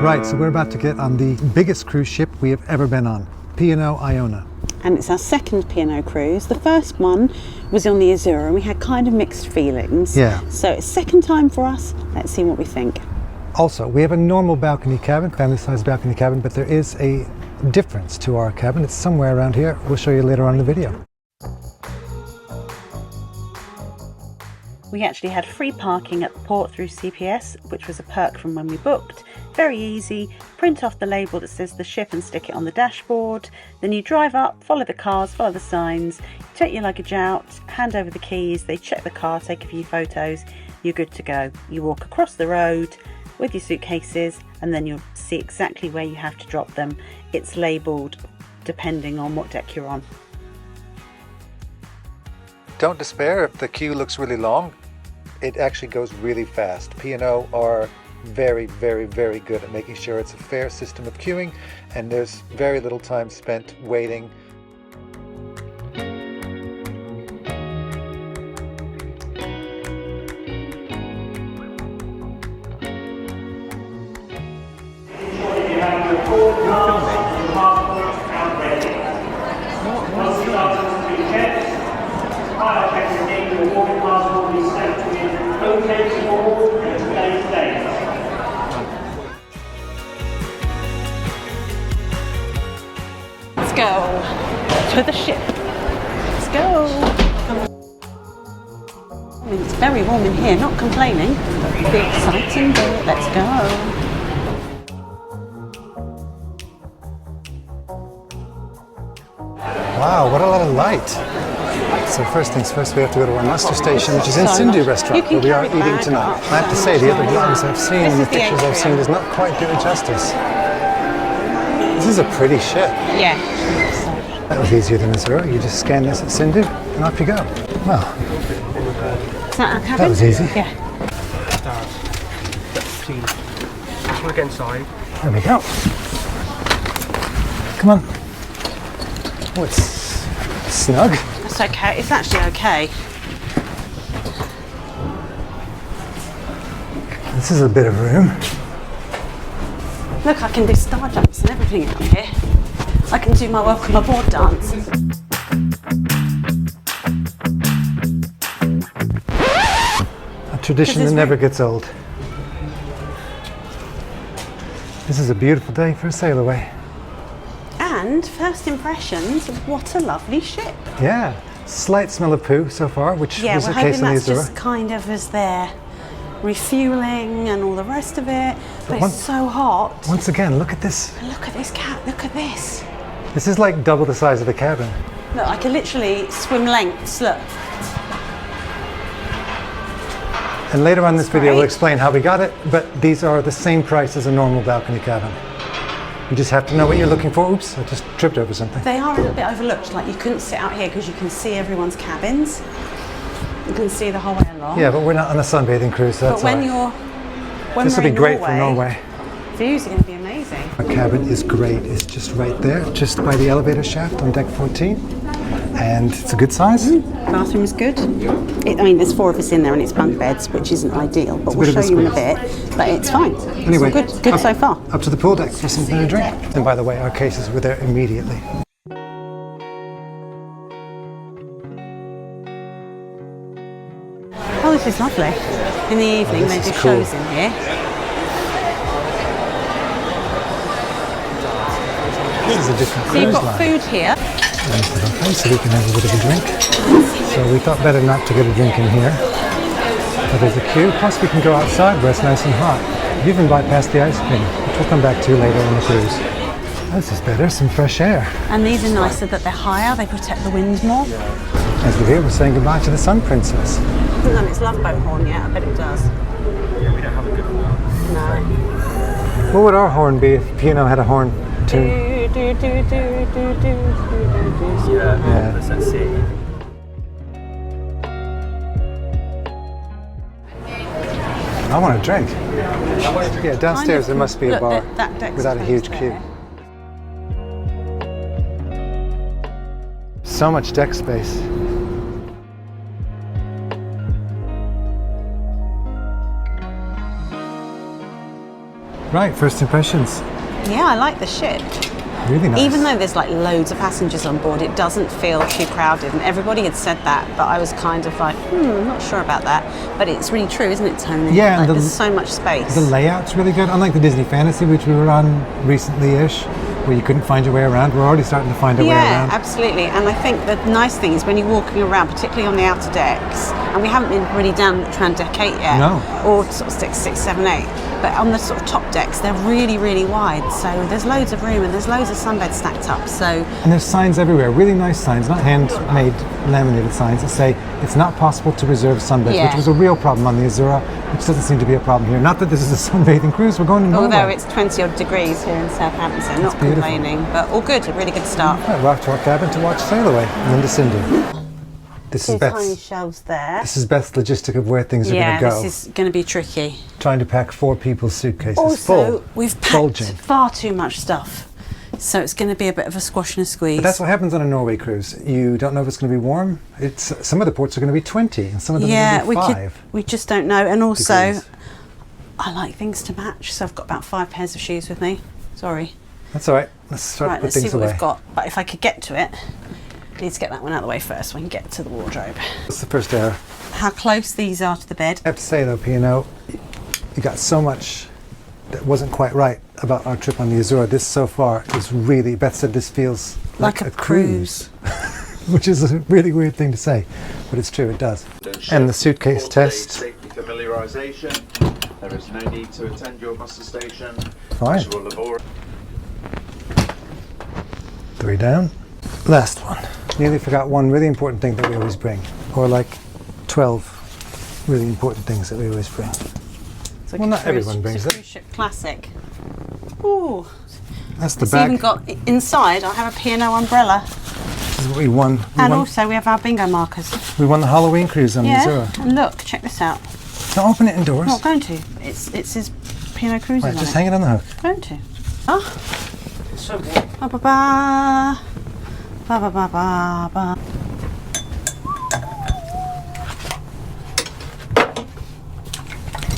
Right, so we're about to get on the biggest cruise ship we have ever been on, P&O Iona. And it's our second P&O cruise. The first one was on the Azura and we had kind of mixed feelings. Yeah. So it's second time for us. Let's see what we think. Also, we have a normal balcony cabin, family-sized balcony cabin, but there is a difference to our cabin. It's somewhere around here. We'll show you later on in the video. We actually had free parking at the port through CPS, which was a perk from when we booked. Very easy. Print off the label that says the ship and stick it on the dashboard. Then you drive up, follow the cars, follow the signs, take your luggage out, hand over the keys, they check the car, take a few photos, you're good to go. You walk across the road with your suitcases and then you'll see exactly where you have to drop them. It's labelled depending on what deck you're on. Don't despair if the queue looks really long. It actually goes really fast. P&O are very, very, very good at making sure it's a fair system of queuing, and there's very little time spent waiting. Let's go to the ship. Let's go. I mean, it's very warm in here, not complaining. The exciting bit. Let's go. Wow, what a lot of light. So first things first, we have to go to our muster station, which is in Sindhu restaurant, where we are eating tonight. I have to say, the other vlogs I've seen and the pictures I've seen does not quite do it justice. This is a pretty ship. Yeah. That was easier than Azura. You just scan this at Sindhu and off you go. Well, Is that our cabin? that was easy. Yeah. Just want to get inside. There we go. Come on. Oh, it's snug. That's okay. It's actually okay. This is a bit of room. Look, I can do star jumps and everything out here. I can do my welcome aboard dance. A tradition that never gets old. This is a beautiful day for a sail away. And first impressions, what a lovely ship. Yeah, slight smell of poo so far, which Yeah, was we're the case hoping in the that's just Azura. kind of as they're refueling and all the rest of it. But once- it's so hot. Once again, look at this. And look at this cat, look at this. This is like double the size of the cabin. Look, I can literally swim lengths, look. And later on in this video, we'll great. explain how we got it, but these are the same price as a normal balcony cabin. You just have to know what you're looking for. Oops, I just tripped over something. They are a little bit overlooked, like you couldn't sit out here because you can see everyone's cabins. You can see the whole way along. Yeah, but we're not on a sunbathing cruise, so But that's when all right. you're, when This we're will be in great for Norway. views are going to be amazing. Our cabin is great. It's just right there, just by the elevator shaft on deck 14. And it's a good size. Bathroom is good. I mean, there's 4 of us in there and it's bunk beds, which isn't ideal, but we'll bit of show a you in a squeeze. bit. But it's fine. Anyway, it's all good so far. Up to the pool deck for something to drink. And by the way, our cases were there immediately. Oh, this is lovely. In the evening, this they is do cool. shows in here. This is a different So you've cruise got line. food here. So we can have a bit of a drink. So we thought better not to get a drink in here. But there's a queue, plus we can go outside where it's nice and hot. You even bypass the ice cream, which we'll come back to later on the cruise. This is better, some fresh air. And these are nicer that they're higher, they protect the wind more. As we're here, we're saying goodbye to the Sun Princess. It hasn't done its love boat horn yet, I bet it does. Yeah, we don't have a good one. No. What would our horn be if P&O had a horn tune? Yeah, let's see. I want a drink. Yeah, downstairs there must be a Look, bar that deck's without a huge closed queue. there. So much deck space. Right, first impressions. Yeah, I like the ship. Really nice. Even though there's like loads of passengers on board, it doesn't feel too crowded. And everybody had said that, but I was kind of like, I'm not sure about that. But it's really true, isn't it, Tony? Yeah, like, and there's so much space. The layout's really good. Unlike the Disney Fantasy, which we were on recently-ish, where you couldn't find your way around, we're already starting to find our way around. Yeah, absolutely. And I think the nice thing is when you're walking around, particularly on the outer decks, and we haven't been really down deck 8 yet, No. or sort of 6, 7, 8, but on the sort of top decks, they're really, really wide. So there's loads of room and there's loads of sunbeds stacked up. So And there's signs everywhere, really nice signs, not handmade laminated signs that say it's not possible to reserve sunbeds, Yeah. which was a real problem on the Azura, which doesn't seem to be a problem here. Not that this is a sunbathing cruise, we're going to Norway. although it's 20 odd degrees here in Southampton, so not beautiful. complaining, but all good, a really good start. Right, we're off to our cabin to watch sail away and then to Cindy. This is Two tiny Beth's. shelves there. This is Beth's logistic of where things are Yeah, going to go. this is going to be tricky. Trying to pack 4 people's suitcases Also, full, we've packed bulging. far too much stuff, so it's going to be a bit of a squash and a squeeze. But that's what happens on a Norway cruise. You don't know if it's going to be warm. Some of the ports are going to be 20, and some of them are going to be 5. we just don't know. And also, degrees. I like things to match, so I've got about 5 pairs of shoes with me. Sorry. That's all right. Let's start Right, to put let's see things what away. we've got. But if I could get to it, I need to get that one out of the way first so I can get to the wardrobe. What's the first error? How close these are to the bed. I have to say though, P&O, you got so much that wasn't quite right about our trip on the Azura. This so far is really, Beth said this feels like a cruise. Which is a really weird thing to say, but it's true, it does. And the suitcase test. Safety familiarisation. There is no need to attend your muster station. Fine. Visual labor- 3 down. Last one. Nearly forgot one really important thing that we always bring, or like 12 really important things that we always bring. It's like Well, a not cruise- everyone brings it's a it. cruise ship classic. Ooh. That's the It's even bag. got, inside I have a P&O umbrella. This is what we won. And also we have our bingo markers. We won the Halloween cruise on the Yeah, Azura. and look, check this out. Don't open it indoors. I'm not going to. It's his P&O cruises Right, on just it. hang it on the hook. Going to. Oh. It's so warm. Ba ba ba. Ba ba ba ba ba.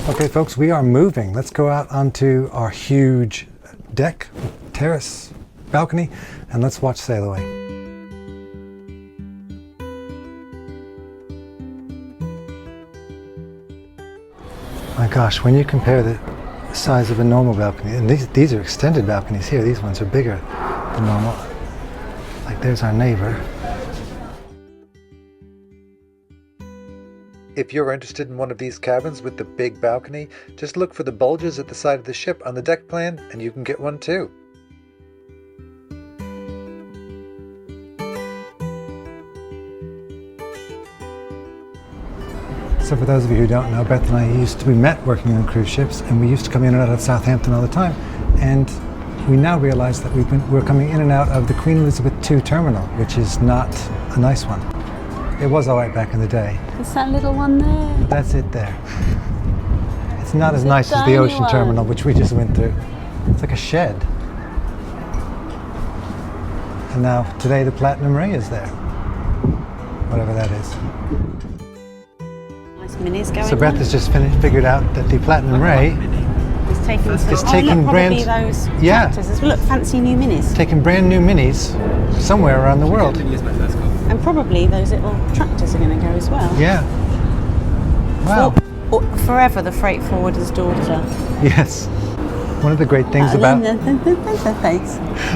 Okay, folks, we are moving. Let's go out onto our huge deck, terrace, balcony, and let's watch sail away. My gosh, when you compare the size of a normal balcony, and these are extended balconies here, these ones are bigger than normal. Like there's our neighbor. If you're interested in one of these cabins with the big balcony, just look for the bulges at the side of the ship on the deck plan and you can get one too. So for those of you who don't know, Beth and I we met working on cruise ships, and we used to come in and out of Southampton all the time. And we now realize that we're coming in and out of the Queen Elizabeth II terminal, which is not a nice one. It was all right back in the day. It's that little one there. That's it there. It's not as a nice as the tiny ocean one. terminal, which we just went through. It's like a shed. And now, today the Platinum Ray is there. Whatever that is. Nice minis going So Beth on. has just figured out that the Platinum Ray It's taking It's some, taking look, brand- probably those Yeah. tractors. Look, fancy new minis. taking brand new minis somewhere around the world. Mini is my first car. And probably those little tractors are going to go as well. Yeah. Wow. Or forever the freight forwarder's daughter. Yes. One of the great things about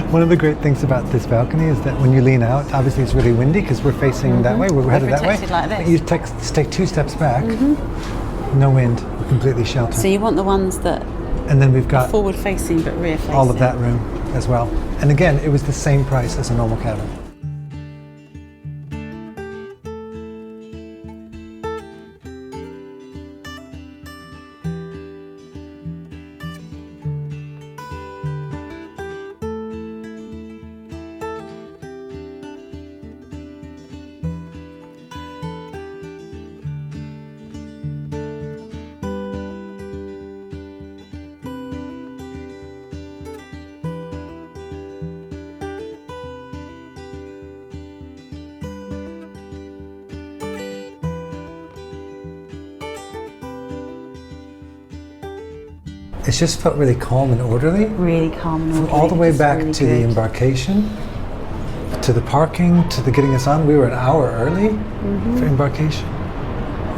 one of the great things about this balcony is that when you lean out, obviously it's really windy because we're facing that way. We're headed that way. protected like this. But you take 2 steps back. No wind. We're completely sheltered. So you want the ones that And then we've got forward facing but rear facing. all of that room as well. And again, it was the same price as a normal cabin. It just felt really calm and orderly. Really calm and orderly. All the way It's back really to the good. embarkation, to the parking, to the getting us on. We were an hour early for embarkation.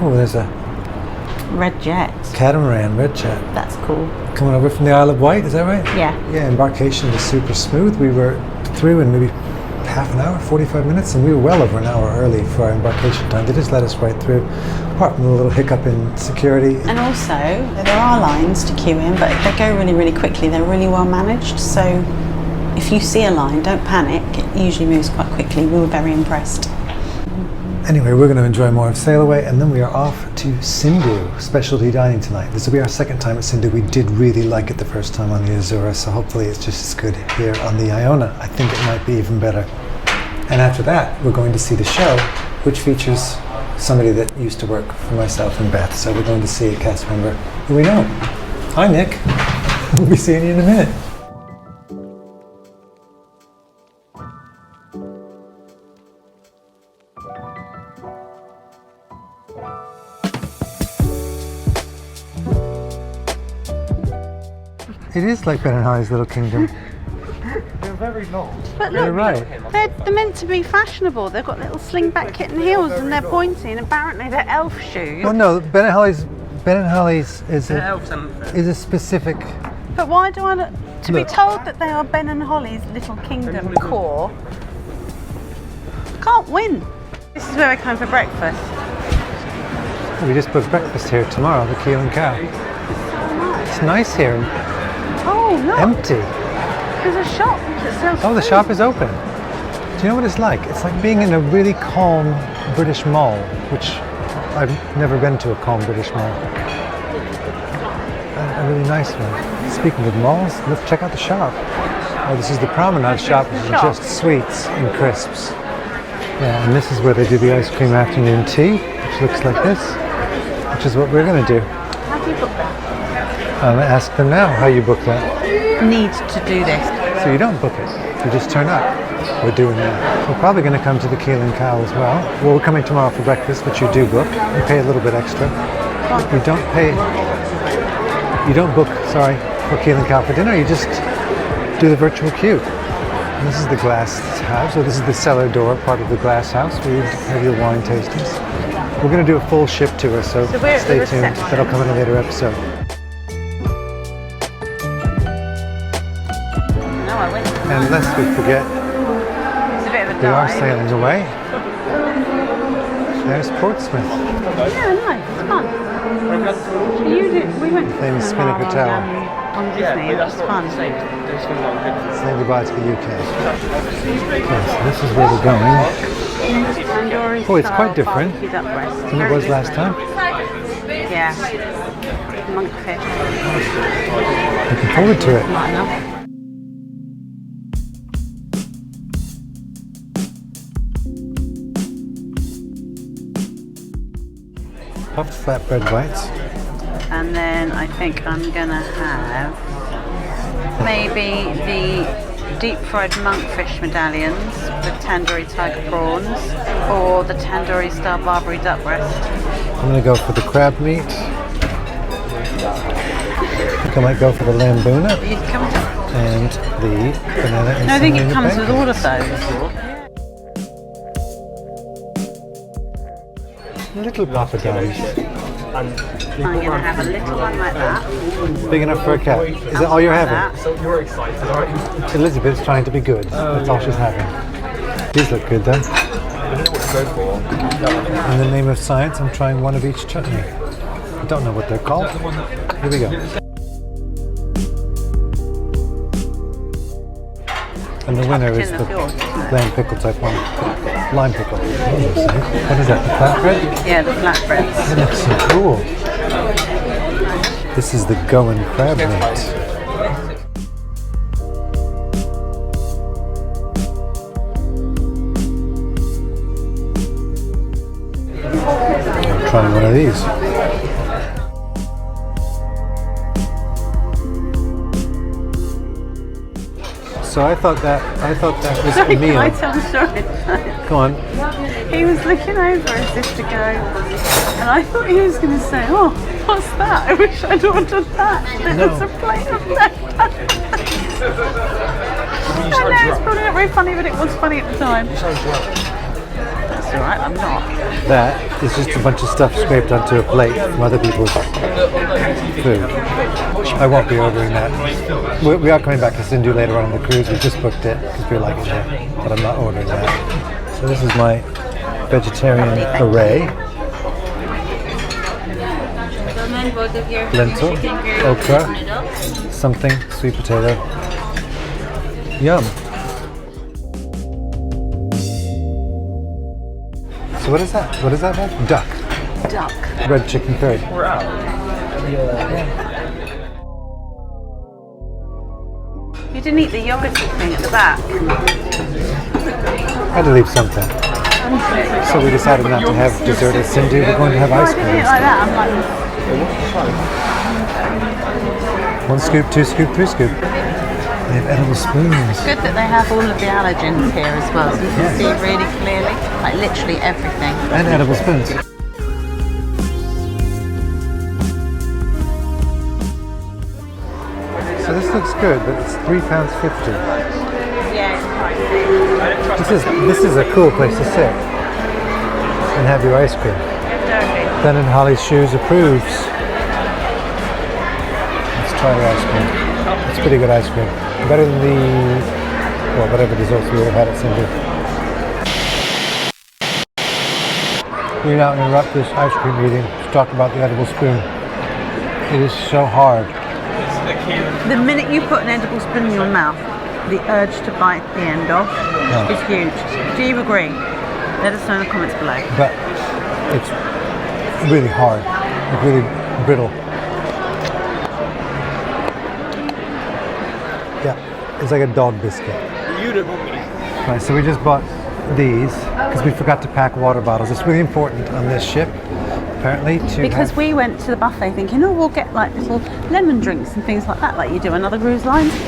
Oh, there's a Red jet. catamaran, red jet, That's cool. coming over from the Isle of Wight, is that right? Yeah. Yeah, embarkation was super smooth. We were through in maybe half an hour, 45 minutes, and we were well over an hour early for our embarkation time. They just let us right through, apart from a little hiccup in security. And also, there are lines to queue in, but they go really, really quickly. They're really well managed. So if you see a line, don't panic. It usually moves quite quickly. We were very impressed. Anyway, we're going to enjoy more of Sail Away, and then we are off to Sindhu, specialty dining tonight. This will be our second time at Sindhu. We did really like it the first time on the Azura, so hopefully it's just as good here on the Iona. I think it might be even better. And after that, we're going to see the show, which features somebody that used to work for myself and Beth. So we're going to see a cast member who we know. Hi, Nick. We'll be seeing you in a minute. It is like Ben and Holly's Little Kingdom. They're very long. But You're look, right. they're meant to be fashionable. They've got little slingback kitten heels and they're pointy, and apparently they're elf shoes. Well, no, Ben and Holly's is They're a, elves and is a specific. But why do I look, to be Look. told that they are Ben and Holly's Little Kingdom core? Can't win. This is where we're coming for breakfast. We just booked breakfast here tomorrow, the Keel and Cow. It's nice here, Oh, look. empty. There's a shop that sells Oh, the food. shop is open. Do you know what it's like? It's like being in a really calm British mall, which I've never been to a calm British mall. A really nice one. Speaking of malls, let's check out the shop. Oh, this is the promenade shop, which is shop. just sweets and crisps. Yeah, and this is where they do the ice cream afternoon tea, which looks like this, which is what we're going to do. How do you book that? Ask them now how you book that. Need to do this. So you don't book it, you just turn up. We're doing that. We're probably going to come to the Keel and Cow as well. Well, we're coming tomorrow for breakfast, but you do book. You pay a little bit extra. You don't pay. You don't book, sorry, for Keel and Cow for dinner. You just do the virtual queue. And this is the glass house. So this is the cellar door, part of the glass house where you have your wine tastings. We're going to do a full ship tour, so we're at stay the tuned. reception. That'll come in a later episode. No, I went. And lest we forget, It's a bit of a we are dive. sailing away. There's Portsmouth. Yeah, nice. It's fun. We went to Famous cinema Spinnaker Tower. on Disney. It was fun. Saying goodbye to the UK. Okay, so this is where we're going. Oh, it's quite different than it was last time. Yeah. Monkfish. Looking forward to it. Not enough. Puffed flatbread bites. And then I think I'm gonna have maybe the deep fried monkfish medallions with tandoori tiger prawns, or the tandoori style Barbary duck breast. I'm going to go for the crab meat. I think I might go for the lambuna You come to, and the banana and no, I think it semolina comes with bacon. all of those. Little papadums. I'm gonna have a little one like that. Big enough for a cat. Is that all you're having? That. So you're excited, right? Elizabeth's trying to be good. That's all she's having. These look good then. I don't know what to go for. In the name of science, I'm trying one of each chutney. I don't know what they're called. Here we go. And the winner is in the the fjord, isn't it? lamb pickle type one. Lime pickle. What is that, the flatbread? Yeah, the flatbreads. That looks so cool. This is the Goan crab meat. I'm trying one of these. So I thought that was Sorry, a meal. can I tell the story? Go on. He was looking over as if to go, and I thought he was going to say, "Oh, what's that? I wish I'd ordered that." It No. was a plate of leftovers. I know it's probably not very funny, but it was funny at the time. That's all right. I'm not. That is just a bunch of stuff scraped onto a plate from other people's food. I won't be ordering that. We are coming back to Sindhu later on the cruise. We just booked it because we like it there, but I'm not ordering that. So this is my vegetarian array. Lentil, okra, something, sweet potato. Yum. So what is that? What is that, Beth? Duck. Duck. Red chicken curry. We're out. You didn't eat the yogurt thing at the back. Had to leave something. So we decided not to have dessert at Sindhu. We're going to have ice I cream didn't eat it like instead. that. I'm like, 1 scoop, 2 scoop, 3 scoop. They have edible spoons. it's good that they have all of the allergens here as well, so you can see really clearly, like literally everything. And edible spoons. So this looks good, but it's £3.50. Yeah, it's pricey. This is a cool place to sit and have your ice cream. Ben and Holly's Shoes approves. Let's try the ice cream. It's pretty good ice cream. Better than the, well, whatever desserts we would have had at Sindhu. We now interrupt this ice cream eating to talk about the edible spoon. It is so hard. The minute you put an edible spoon in your mouth, the urge to bite the end off is huge. Do you agree? Let us know in the comments below. But it's really hard, like really brittle. Yeah, it's like a dog biscuit. Right, so we just bought these because we forgot to pack water bottles. It's really important on this ship, apparently, to Because have, we went to the buffet thinking, oh, we'll get like little lemon drinks and things like that, like you do on other cruise lines. It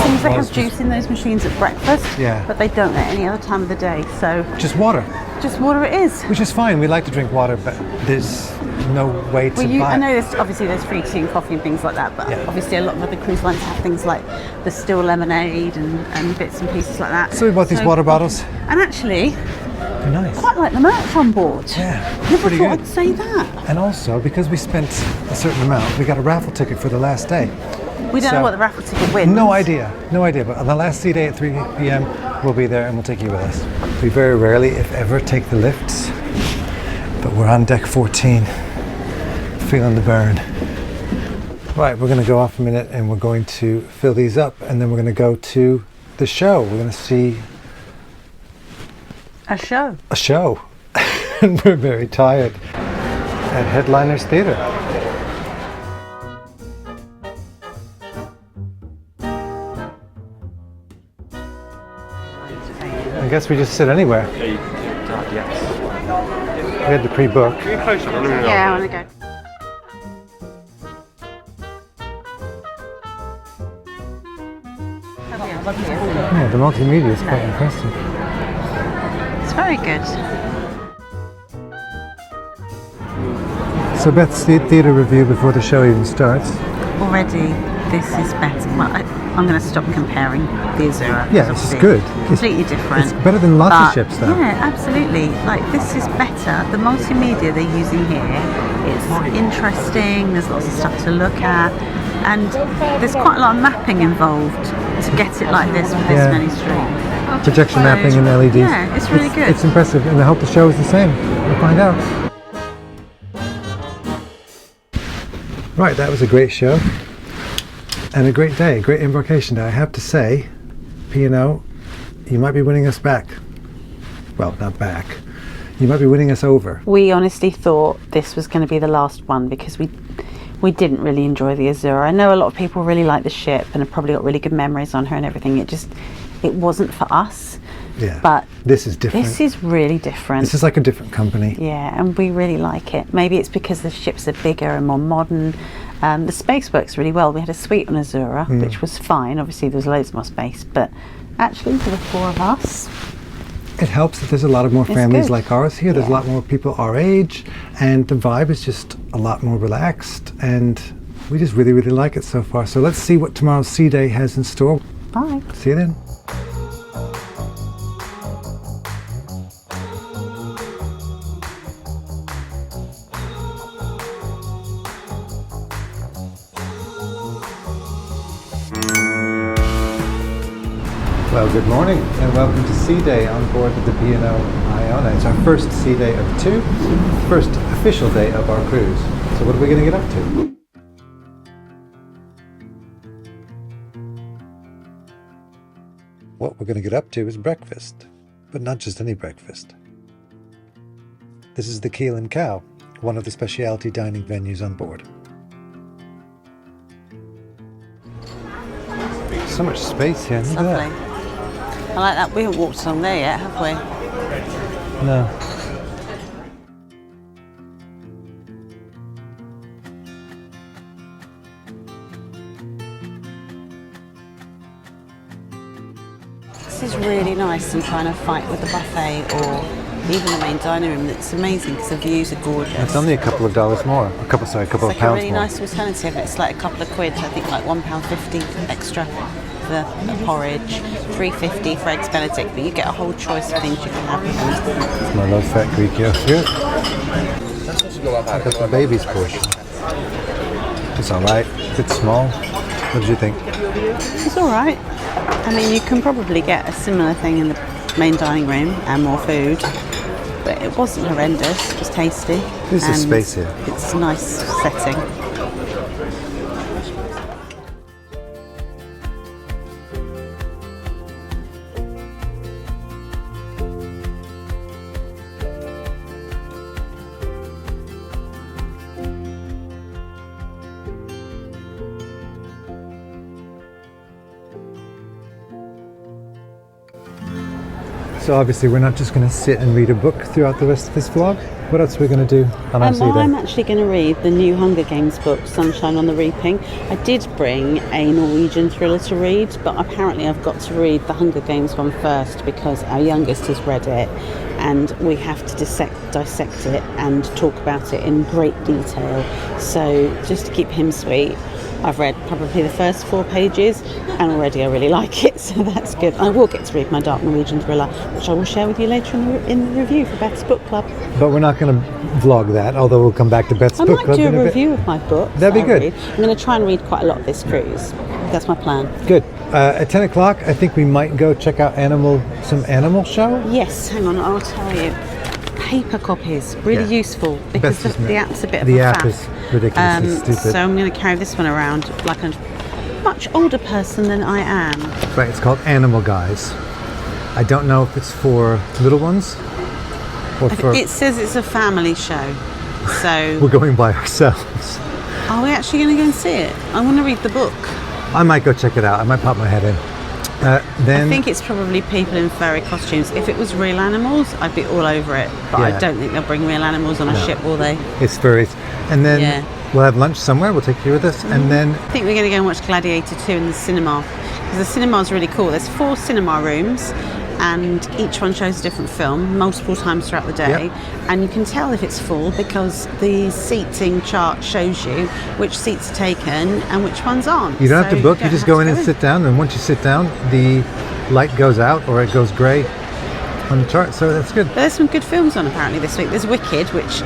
seems they Well, have it's juice in those machines at breakfast, Yeah. but they don't at any other time of the day. So just water, just water it is. which is fine. We like to drink water, but there's no way to Well, buy I it. know there's free tea and coffee and things like that, but Yeah. obviously a lot of other cruise lines have things like the still lemonade and bits and pieces like that. So we bought these water bottles. And actually, They're nice. quite like the merch on board. Yeah, Never pretty thought good. I'd say that. And also, because we spent a certain amount, we got a raffle ticket for the last day. We don't So- know what the raffle ticket wins. No idea, but on the last Sea Day at 3 p.m. we'll be there and we'll take you with us. We very rarely, if ever, take the lifts, but we're on deck 14, feeling the burn. Right, we're going to go off a minute and we're going to fill these up and then we're going to go to the show. We're going to see A show. a show. And we're very tired at Headliners Theatre. I guess we just sit anywhere. Yes. We had to pre-book. Can you close it? Yeah, I want to go. Yeah, the multimedia is quite impressive. It's very good. So Beth's theatre review before the show even starts. Already, this is better. Well, I'm going to stop comparing the Azura. Yeah, because it's obviously good. Completely different. It's better than lots of But, ships though. Yeah, absolutely. Like, this is better. The multimedia they're using here, it's interesting. There's lots of stuff to look at. And there's quite a lot of mapping involved to get it like this with this Yeah. many streams. Projection mapping and LEDs. Yeah, it's really good. It's impressive, and I hope the show is the same. We'll find out. Right, that was a great show. And a great day, a great embarkation day. I have to say, P&O, you might be winning us back. Well, not back. You might be winning us over. We honestly thought this was going to be the last one because we didn't really enjoy the Azura. I know a lot of people really like the ship and have probably got really good memories on her and everything. It wasn't for us. Yeah. But this is different. this is really different. This is like a different company. Yeah, and we really like it. Maybe it's because the ships are bigger and more modern, The space works really well. We had a suite on Azura, which was fine. Obviously, there was loads more space, but actually, for the 4 of us, it helps that there's a lot of more families good. like ours here. There's a lot more people our age, and the vibe is just a lot more relaxed, and we just really, really like it so far. So let's see what tomorrow's Sea Day has in store. Bye. See you then. Well, good morning and welcome to Sea Day on board the P&O Iona. It's our first Sea Day of 2, first official day of our cruise. So what are we going to get up to? What we're going to get up to is breakfast, but not just any breakfast. This is the Keel and Cow, one of the specialty dining venues on board. So much space here, look at that. I like that. We haven't walked along there yet, have we? No. This is really nice and trying to fight with the buffet or even the main dining room. It's amazing because the views are gorgeous. It's only a couple of dollars more. A couple of It's pounds like a really more. nice alternative. It's like a couple of quid, I think like £1.50 extra for a porridge, £3.50 for eggs Benedict, but you get a whole choice of things you can have with them. It's my low-fat Greek yogurt. I've got the baby's portion. It's alright. A bit small. What did you think? It's alright. I mean, you can probably get a similar thing in the main dining room and more food, but it wasn't horrendous. It was tasty. There's a space here. It's a nice setting. So obviously we're not just going to sit and read a book throughout the rest of this vlog. What else are we going to do on our Sea Day? I'm actually going to read the new Hunger Games book, Sunshine on the Reaping. I did bring a Norwegian thriller to read, but apparently I've got to read the Hunger Games one first because our youngest has read it and we have to dissect it and talk about it in great detail. So just to keep him sweet, I've read probably the first 4 pages and already I really like it, so that's good. I will get to read my dark Norwegian thriller, which I will share with you later in the review for Beth's Book Club. But we're not going to vlog that, although we'll come back to Beth's I Book might Club do in a a review bit. of my book. That'd be good. I'm going to try and read quite a lot this cruise. That's my plan. Good. At 10 o'clock, I think we might go check out some animal show. Yes, hang on, I'll tell you. Paper copies, really useful because the app's a bit of a The faff. app is ridiculously stupid. So I'm going to carry this one around like a much older person than I am. Right, it's called Animal Guys. I don't know if it's for little ones or for... It says it's a family show, so... We're going by ourselves. Are we actually going to go and see it? I want to read the book. I might go check it out. I might pop my head in. Then I think it's probably people in furry costumes. If it was real animals, I'd be all over it. But I don't think they'll bring real animals on a ship, will they? it's furries. And then we'll have lunch somewhere. We'll take you with us. And then... I think we're going to go and watch Gladiator 2 in the cinema. Because the cinema's really cool. There's 4 cinema rooms and each one shows a different film multiple times throughout the day. And you can tell if it's full because the seating chart shows you which seats are taken and which ones aren't. You don't have to book, you just go in and sit down, and once you sit down, the light goes out or it goes grey on the chart, so that's good. But there's some good films on apparently this week. There's Wicked, which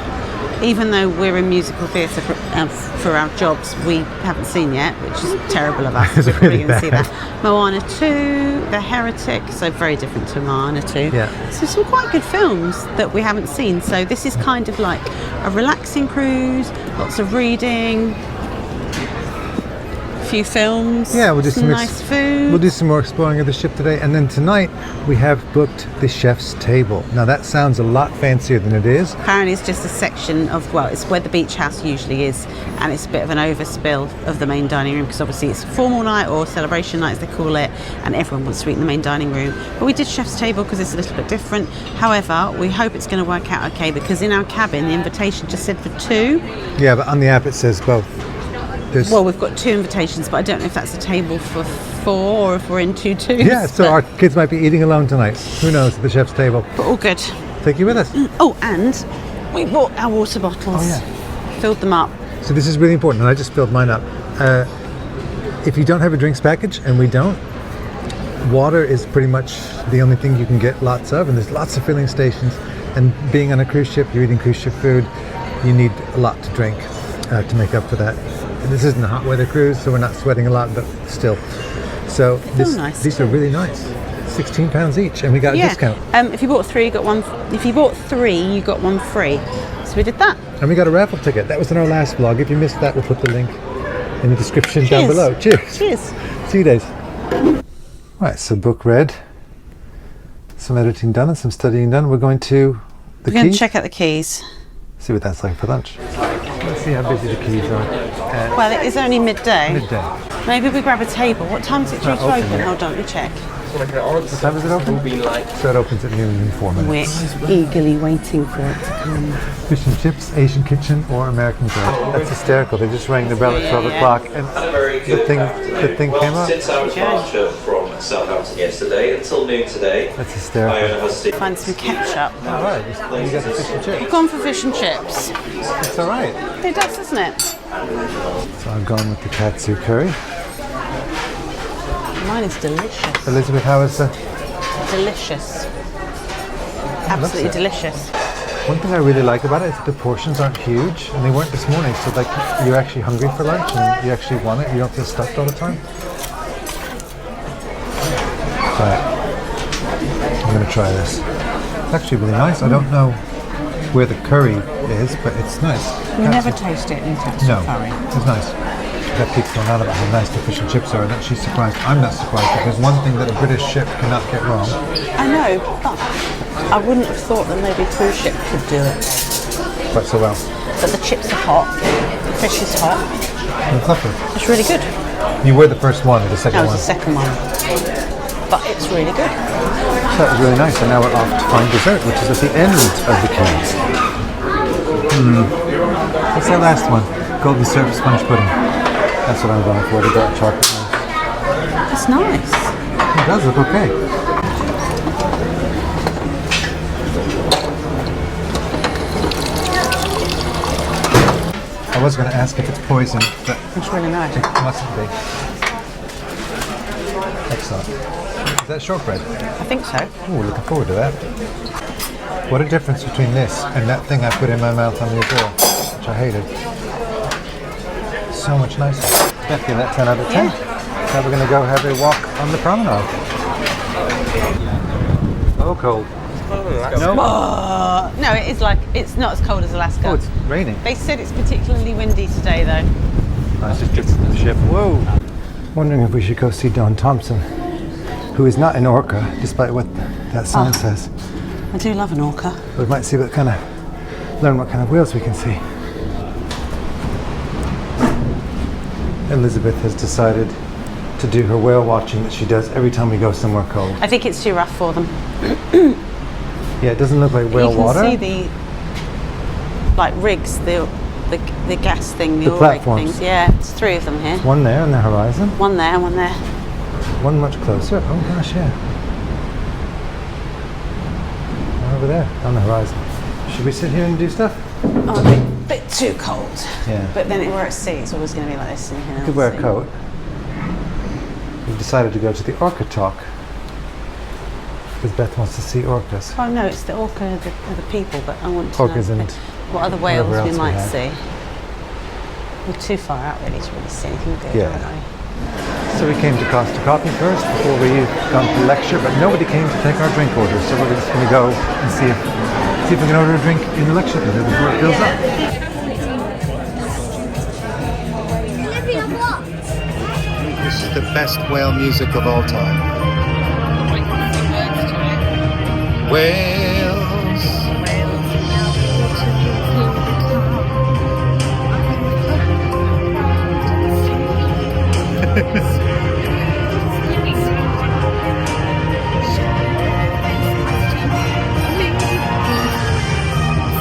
even though we're in musical theatre for our jobs, we haven't seen yet, which is terrible of us. It's We're probably really going to see bad. that. Moana 2, The Heretic, so very different to Moana 2. Yeah. So some quite good films that we haven't seen. So this is kind of like a relaxing cruise, lots of reading, a few films, We'll do some nice food. We'll do some more exploring of the ship today, and then tonight we have booked the chef's table. Now that sounds a lot fancier than it is. Apparently it's just a section of, well, it's where the beach house usually is, and it's a bit of an overspill of the main dining room because obviously it's a formal night or celebration night as they call it, and everyone wants to eat in the main dining room. But we did chef's table because it's a little bit different. However, we hope it's going to work out okay because in our cabin the invitation just said for 2. Yeah, but on the app it says both. There's, Well, we've got 2 invitations, but I don't know if that's a table for 4 or if we're in 2 twos. yeah, so our kids might be eating alone tonight. Who knows, at the chef's table. But all good. Take you with us. Oh, and we bought our water bottles. Oh, yeah. Filled them up. So this is really important, and I just filled mine up. If you don't have a drinks package, and we don't, water is pretty much the only thing you can get lots of, and there's lots of filling stations. And being on a cruise ship, you're eating cruise ship food, you need a lot to drink to make up for that. And this isn't a hot weather cruise, so we're not sweating a lot, but still. So Nice these too. are really nice. £16 each, and we got a discount. If you bought 3, you got 1. If you bought 3, you got 1 free. So we did that. And we got a raffle ticket. That was in our last vlog. If you missed that, we'll put the link in the description down below. Cheers. Cheers. Sea days. Right, so book read, some editing done and some studying done. We're going to the We're going to quays. check out the quays. See what that's like for lunch. Let's see how busy the quays are. Well, it is only midday. Midday. Maybe we grab a table. What time is it due not to open open? yet. Hold on, let me check. What time is it open? So it opens at noon in 4 minutes. We're eagerly waiting for it to come. Fish and chips, Asian kitchen, or American grill. That's hysterical. They just rang the bell at 12 o'clock, and the thing came up. Since our departure from Southampton yesterday until noon today, That's hysterical. Iona has seen Find some ketchup. All right, you got the fish and chips. We've gone for fish and chips. It's all right. It does, doesn't it? So I've gone with the katsu curry. Mine is delicious. Elizabeth, how is the? Delicious. Absolutely it. delicious. One thing I really like about it is that the portions aren't huge, and they weren't this morning. So like, you're actually hungry for lunch, and you actually want it. You don't feel stuffed all the time. Right. I'm gonna try this. It's actually really nice. I don't know where the curry is, but it's nice. You never taste it in katsu No, curry. it's nice. That keeps going on about how nice the fish and chips are, and that she's surprised. I'm not surprised, because one thing that a British ship cannot get wrong. I know, but I wouldn't have thought that maybe a cruise ship could do it. Quite so well. But the chips are hot, the fish is hot. It's lovely. It's really good. You were the first one, or the second That was one? the second one. But it's really good. That was really nice, and now we're off to find dessert, which is at the end of the quays. What's that last one? Golden syrup sponge pudding. That's what I'm going for, the dark chocolate one. It's nice. It does look okay. I was going to ask if it's poison, but It's really nice. it mustn't be. Excellent. Is that shortbread? I think so. Ooh, looking forward to that. What a difference between this and that thing I put in my mouth on the Azure, which I hated. So much nicer. Definitely that 10 out of 10. Yeah. Now we're going to go have a walk on the promenade. Oh, cold. No, it is like, it's not as cold as Alaska. Oh, it's raining. They said it's particularly windy today though. I was just drifting to the ship. Whoa! Wondering if we should go see Don Thompson, who is not an orca, despite what that sign says. I do love an orca. We might see what kind of, learn what kind of whales we can see. Elizabeth has decided to do her whale watching that she does every time we go somewhere cold. I think it's too rough for them. Yeah, it doesn't look like whale you can water. see the like rigs, the gas thing, the oil rig platforms. things. Yeah, it's 3 of them here. One there on the horizon, One there, one there. one much closer. Oh gosh, yeah. One over there on the horizon. Should we sit here and do stuff? Oh, a bit too cold. Yeah. But then we're at sea, it's always going to be like this in here. You could wear a coat. We've decided to go to the Orca Talk because Beth wants to see orcas. Oh no, it's the orca, the people, but I want to Orcas know and what other whales whatever we else we might have. see. We're too far out really to really see anything good, Yeah. aren't we? So we came to Costa Coffee first before we gone to the lecture, but nobody came to take our drink order. So we're just going to go and see if we can order a drink in the lecture theatre before it fills up. This is the best whale music of all time. Whales.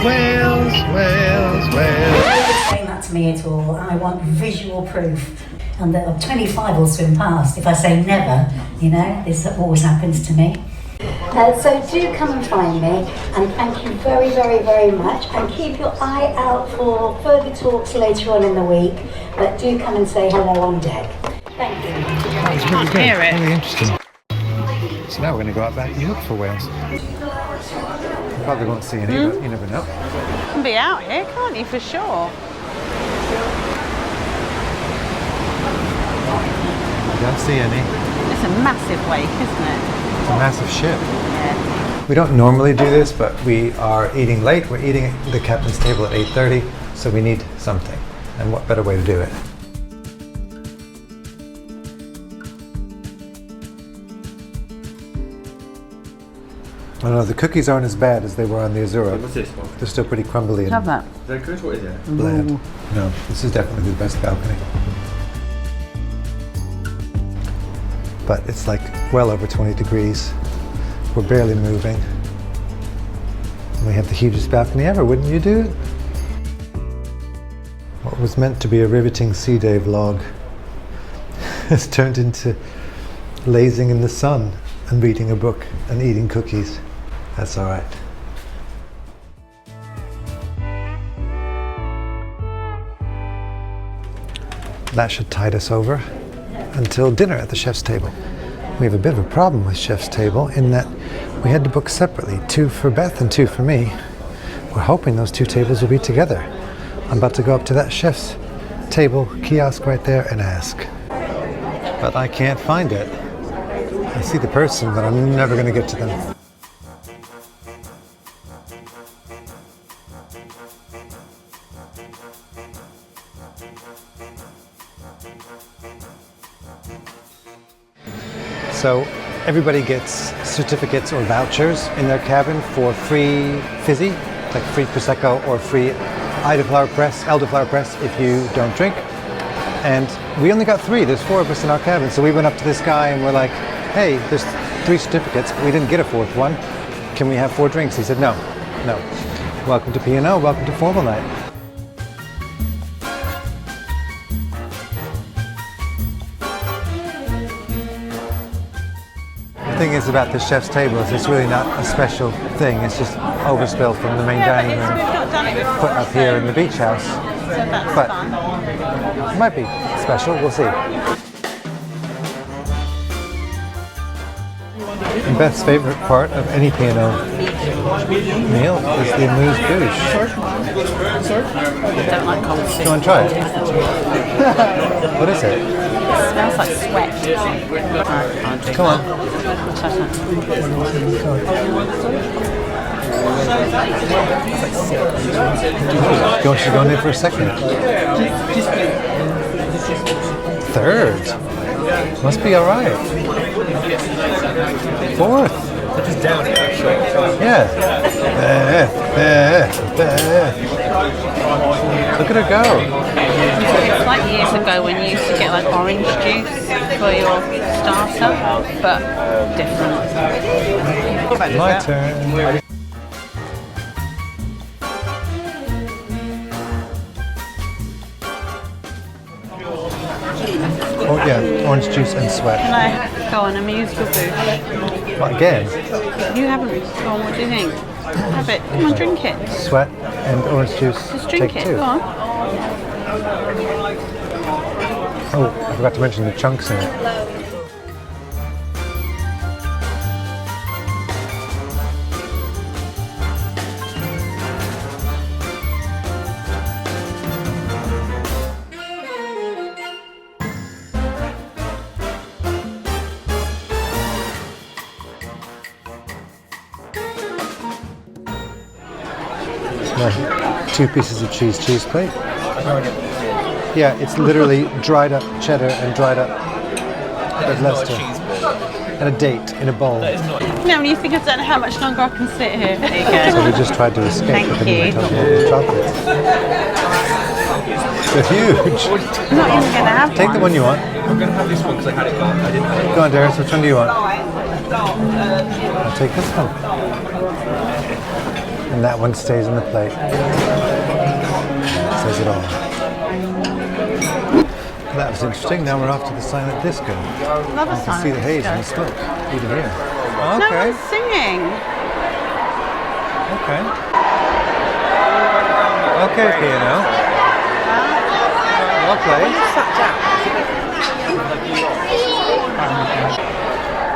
Whales, whales, whales. Saying that to me me at all. I want visual proof. And the 25 will swim past. If I say never, you know, this always happens to me. So do come and find me, and thank you very, very, very much. And keep your eye out for further talks later on in the week. But do come and say hello on deck. Thank you. That was really good. Really interesting. So now we're going to go out back and look for whales. Probably won't see any, but you never know. You can be out here, can't you, for sure? I don't see any. It's a massive wake, isn't it? It's a massive ship. Yeah. We don't normally do this, but we are eating late. We're eating at the captain's table at 8:30, so we need something. And what better way to do it? I don't know, the cookies aren't as bad as they were on the Azura. What's this one? They're still pretty crumbly Have and that. Is that good? What is it? bland. No, this is definitely the best balcony. But it's like well over 20 degrees. We're barely moving. And we have the hugest balcony ever, wouldn't you, dude? What was meant to be a riveting Sea Day vlog has turned into lazing in the sun and reading a book and eating cookies. That's all right. That should tide us over until dinner at the chef's table. We have a bit of a problem with chef's table in that we had to book separately, 2 for Beth and 2 for me. We're hoping those 2 tables will be together. I'm about to go up to that chef's table kiosk right there and ask. But I can't find it. I see the person, but I'm never going to get to them. So everybody gets certificates or vouchers in their cabin for free fizzy, like free Prosecco or free elderflower press if you don't drink. And we only got 3, there's 4 of us in our cabin. So we went up to this guy and we're like, hey, there's 3 certificates, but we didn't get a 4th one. Can we have 4 drinks? He said, no. Welcome to P&O, welcome to Formal Night. The thing is about the chef's table is it's really not a special thing. It's just overspill from the main dining room, put up here in the beach house. But it might be special. We'll see. And Beth's favorite part of any P&O meal is the amuse-bouche. I don't like cold soup. Do you want to try it? What is it? It smells like sweat. Come on. Do you want to go in there for a second? 3rd. Must be all right. 4th. Just down here, actually. Yeah. Look at her go. It's like years ago when you used to get like orange juice for your starter, but different. My turn. Oh yeah, orange juice and sweat. Can I go on amuse-bouche? What, again? You haven't. Go on, what do you think? Have it. Come on, drink it. Sweat and orange juice. Just drink Take it. 2. Go on. Oh, I forgot to mention the chunks in it. My 2 pieces of cheese plate. Yeah, it's literally dried up cheddar and dried up red Leicester. And a date in a bowl. No, when you think I don't know how much longer I can sit here. There you go. So we just tried to escape. Thank but then you. we told you all these chocolates. They're huge. I'm not even going to have Take the one you want. I'm going to have this one because I had it gone. I didn't have it. Go on, Darius, which one do you want? I'll take this one. And that one stays on the plate. Says it all. That was interesting. Now we're off to the silent disco. Another You can see the haze and the smoke, even here. No Okay, one's singing. okay. Okay, P&O. Well played.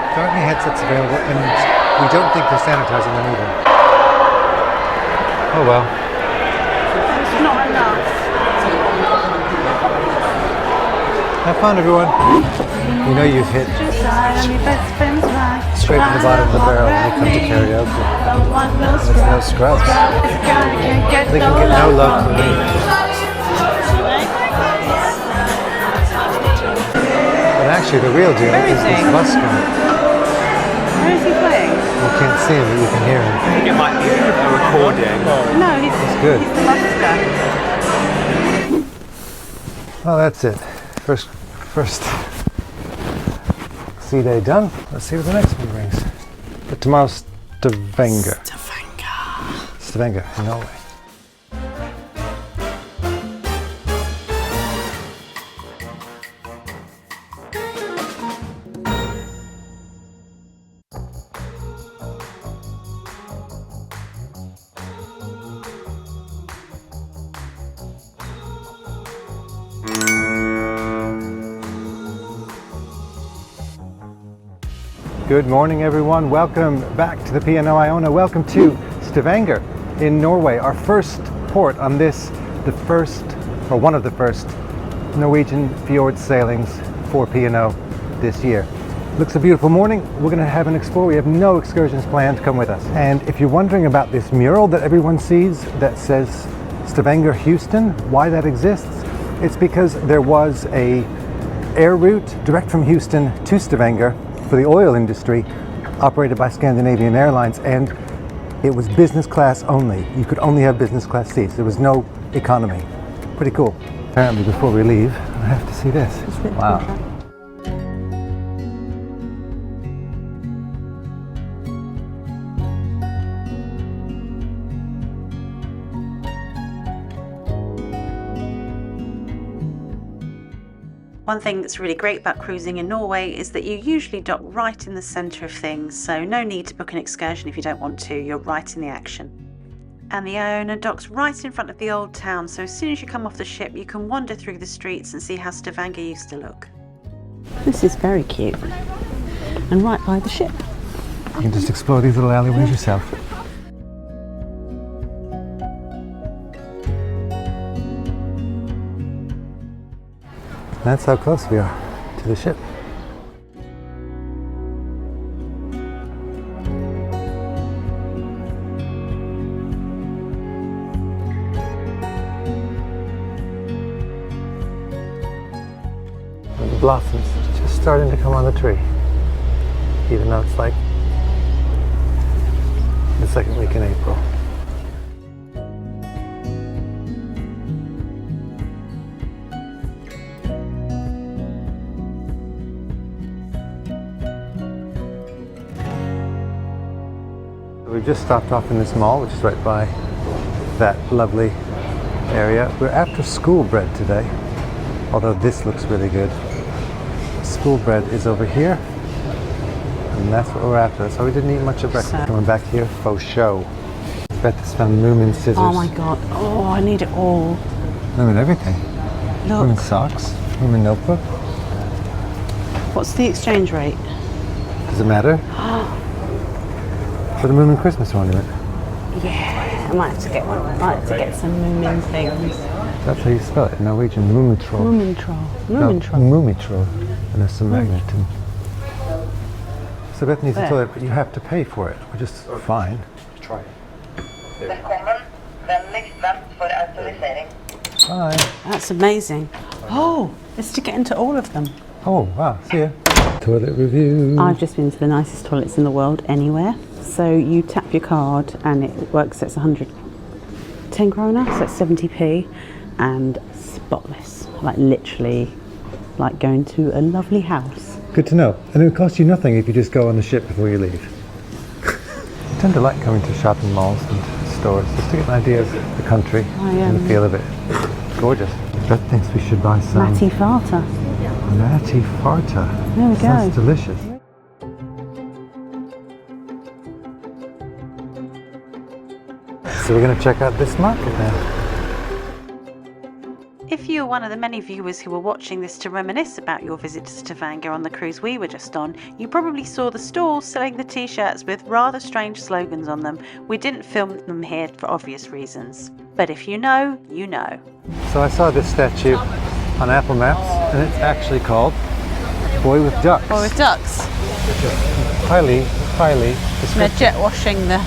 There aren't any headsets available, and we don't think they're sanitizing them either. Oh well. It's not enough. Have fun, everyone. You know you've hit straight to the bottom of the barrel when you come to karaoke. There's no scrubs. They can get no love from me. But actually, the real deal is this bus guy. Where is he playing? You can't see him, but you can hear him. I think it might be a recording. No, he's good. He's the bus guy. Well, that's it. First sea day done. Let's see what the next one brings. But tomorrow's Stavanger. Stavanger in Norway. Good morning, everyone. Welcome back to the P&O Iona. Welcome to Stavanger in Norway, our first port on this, one of the first Norwegian fjord sailings for P&O this year. Looks a beautiful morning. We're going to have an explore. We have no excursions planned. Come with us. And if you're wondering about this mural that everyone sees that says Stavanger, Houston, why that exists, it's because there was a air route direct from Houston to Stavanger for the oil industry, operated by Scandinavian Airlines, and it was business class only. You could only have business class seats. There was no economy. Pretty cool. Apparently, before we leave, I have to see this. Wow. One thing that's really great about cruising in Norway is that you usually dock right in the centre of things, so no need to book an excursion if you don't want to, you're right in the action. And the Iona docks right in front of the old town, so as soon as you come off the ship you can wander through the streets and see how Stavanger used to look. This is very cute, and right by the ship. You can just explore these little alleyways yourself. That's how close we are to the ship. And the blossoms just starting to come on the tree, even though it's like the second week in April. We've just stopped off in this mall, which is right by that lovely area. We're after school bread today, although this looks really good. School bread is over here, and that's what we're after. So we didn't eat much of breakfast. Coming back here, faux show. Beth has found Moomin scissors. Oh my god, oh I need it all. Moomin everything. Look. Moomin socks, Moomin notebook. What's the exchange rate? Does it matter? For the Moomin Christmas ornament. Yeah, I might have to get one. I might have to get some Moomin things. That's how you spell it in Norwegian, Moomitroll. Moomintroll. Moomintroll. No, Moomitroll. And there's some magnet. So Beth needs a toilet, but you have to pay for it, which is fine. Try it. Velkommen. Vennligst vent for autorisering. Bye. That's amazing. Oh, it's to get into all of them. Oh, wow. See ya. Toilet review. I've just been to the nicest toilets in the world anywhere. So you tap your card and it works, so it's 110 krona, so it's 70p, and spotless. Like literally, like going to a lovely house. Good to know. And it would cost you nothing if you just go on the ship before you leave. I tend to like coming to shopping malls and stores just to get an idea of the country and the feel of it. It's gorgeous. Beth thinks we should buy some Matty Farta. Matty Farta. There we go. Sounds delicious. So we're going to check out this market now. If you are one of the many viewers who were watching this to reminisce about your visit to Stavanger on the cruise we were just on, you probably saw the stalls selling the t-shirts with rather strange slogans on them. We didn't film them here for obvious reasons. But if you know, you know. So I saw this statue on Apple Maps, and it's actually called Boy with Ducks. Boy with ducks. Highly They're descriptive. jet washing the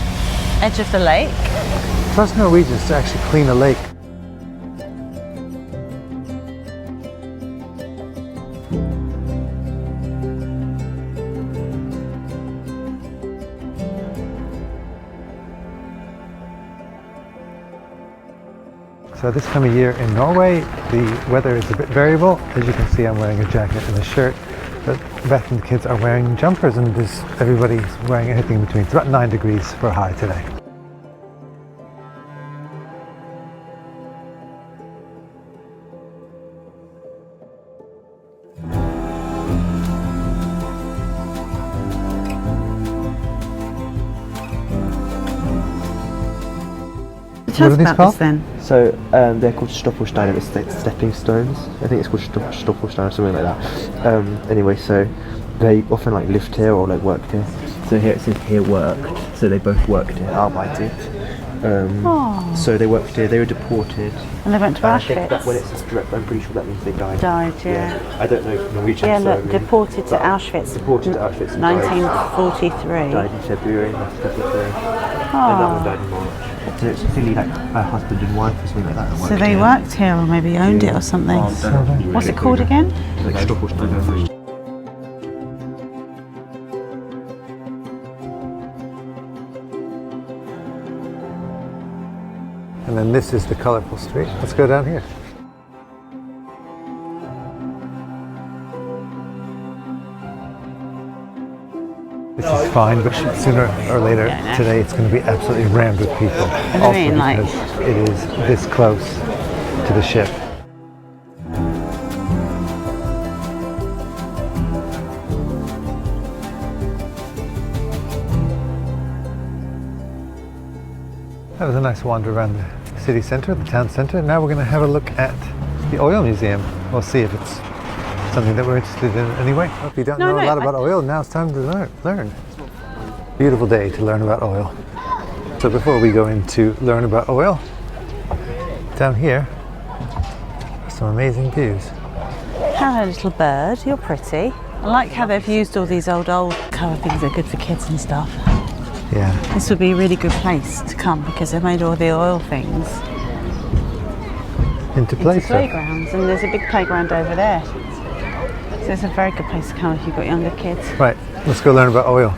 edge of the lake. Trust Norwegians to actually clean a lake. So this time of year in Norway, the weather is a bit variable. As you can see, I'm wearing a jacket and a shirt, but Beth and the kids are wearing jumpers, and everybody's wearing anything in between. It's about 9 degrees for a high today. Tell us What are these about called? this then. So they're called Stoppelsteiner, it's stepping stones. I think it's called Stoppelsteiner or something like that. Anyway, so they often like lived here or like worked here. So here it says here worked. So they both worked here, arbeitet. So they worked here, they were deported. And they went to I think that Auschwitz. when it says direct, I'm pretty sure that means they died. Died, yeah. I don't know Norwegian. Yeah, so look, I mean, deported to but Auschwitz. Deported to Auschwitz. and 1943. Died in February, last February. And that one died in March. So it's clearly like a husband and wife or something like that. So they worked here or maybe owned it or something. What's it called again? Like Stoppelsteiner. And then this is the colourful street. Let's go down here. This is fine, but sooner or later today it's going to be absolutely rammed with people. Also mean, like- because it is this close to the ship. That was a nice wander around the city centre, the town centre. Now we're going to have a look at the oil museum. We'll see if it's something that we're interested in anyway. If you don't know a lot about oil, now it's time to learn. Beautiful day to learn about oil. So before we go into learn about oil, down here are some amazing views. Hello little bird, you're pretty. I like how they've used all these old colour things that are good for kids and stuff. Yeah. This would be a really good place to come because they've made all the oil things Into place. playgrounds, and there's a big playground over there. So it's a very good place to come if you've got younger kids. Right, let's go learn about oil.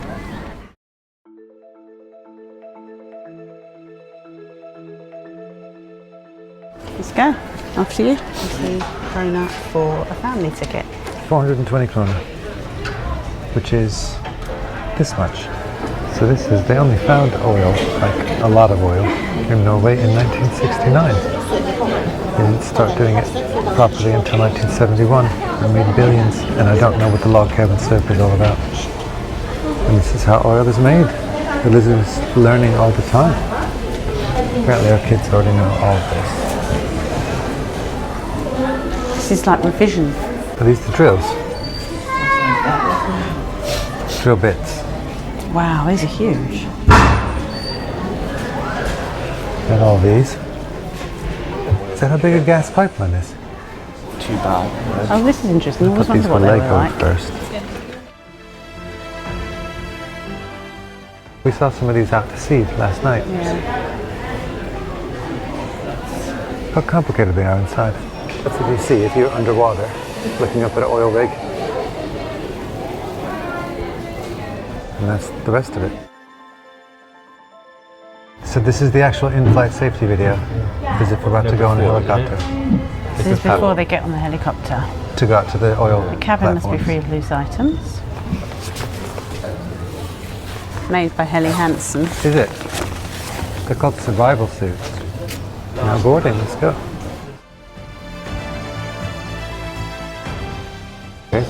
Let's go. After you. See krona for a family ticket. 420 krona, which is this much. So this is, they only found oil, like a lot of oil, in Norway in 1969. They didn't start doing it properly until 1971 and made billions, and I don't know what the log cabin surf is all about. And this is how oil is made. Elizabeth's learning all the time. Apparently our kids already know all of this. This is like revision. Are these the drills? Drill bits. Wow, these are huge. And all these. Is that how big a gas pipeline is? Too bad. Oh, this is interesting. I I always thought these wondered were what they were Lego like. first. We saw some of these out to sea last night. Yeah. How complicated they are inside. That's what you see if you're underwater, looking up at an oil rig. And that's the rest of it. So this is the actual in-flight safety video, as if we're about to go on a helicopter. This is before they get on the helicopter. To go out to the oil The cabin must be platforms. free of loose items. Made by Helly Hansen. Is it? They're called survival suits. Now boarding, let's go.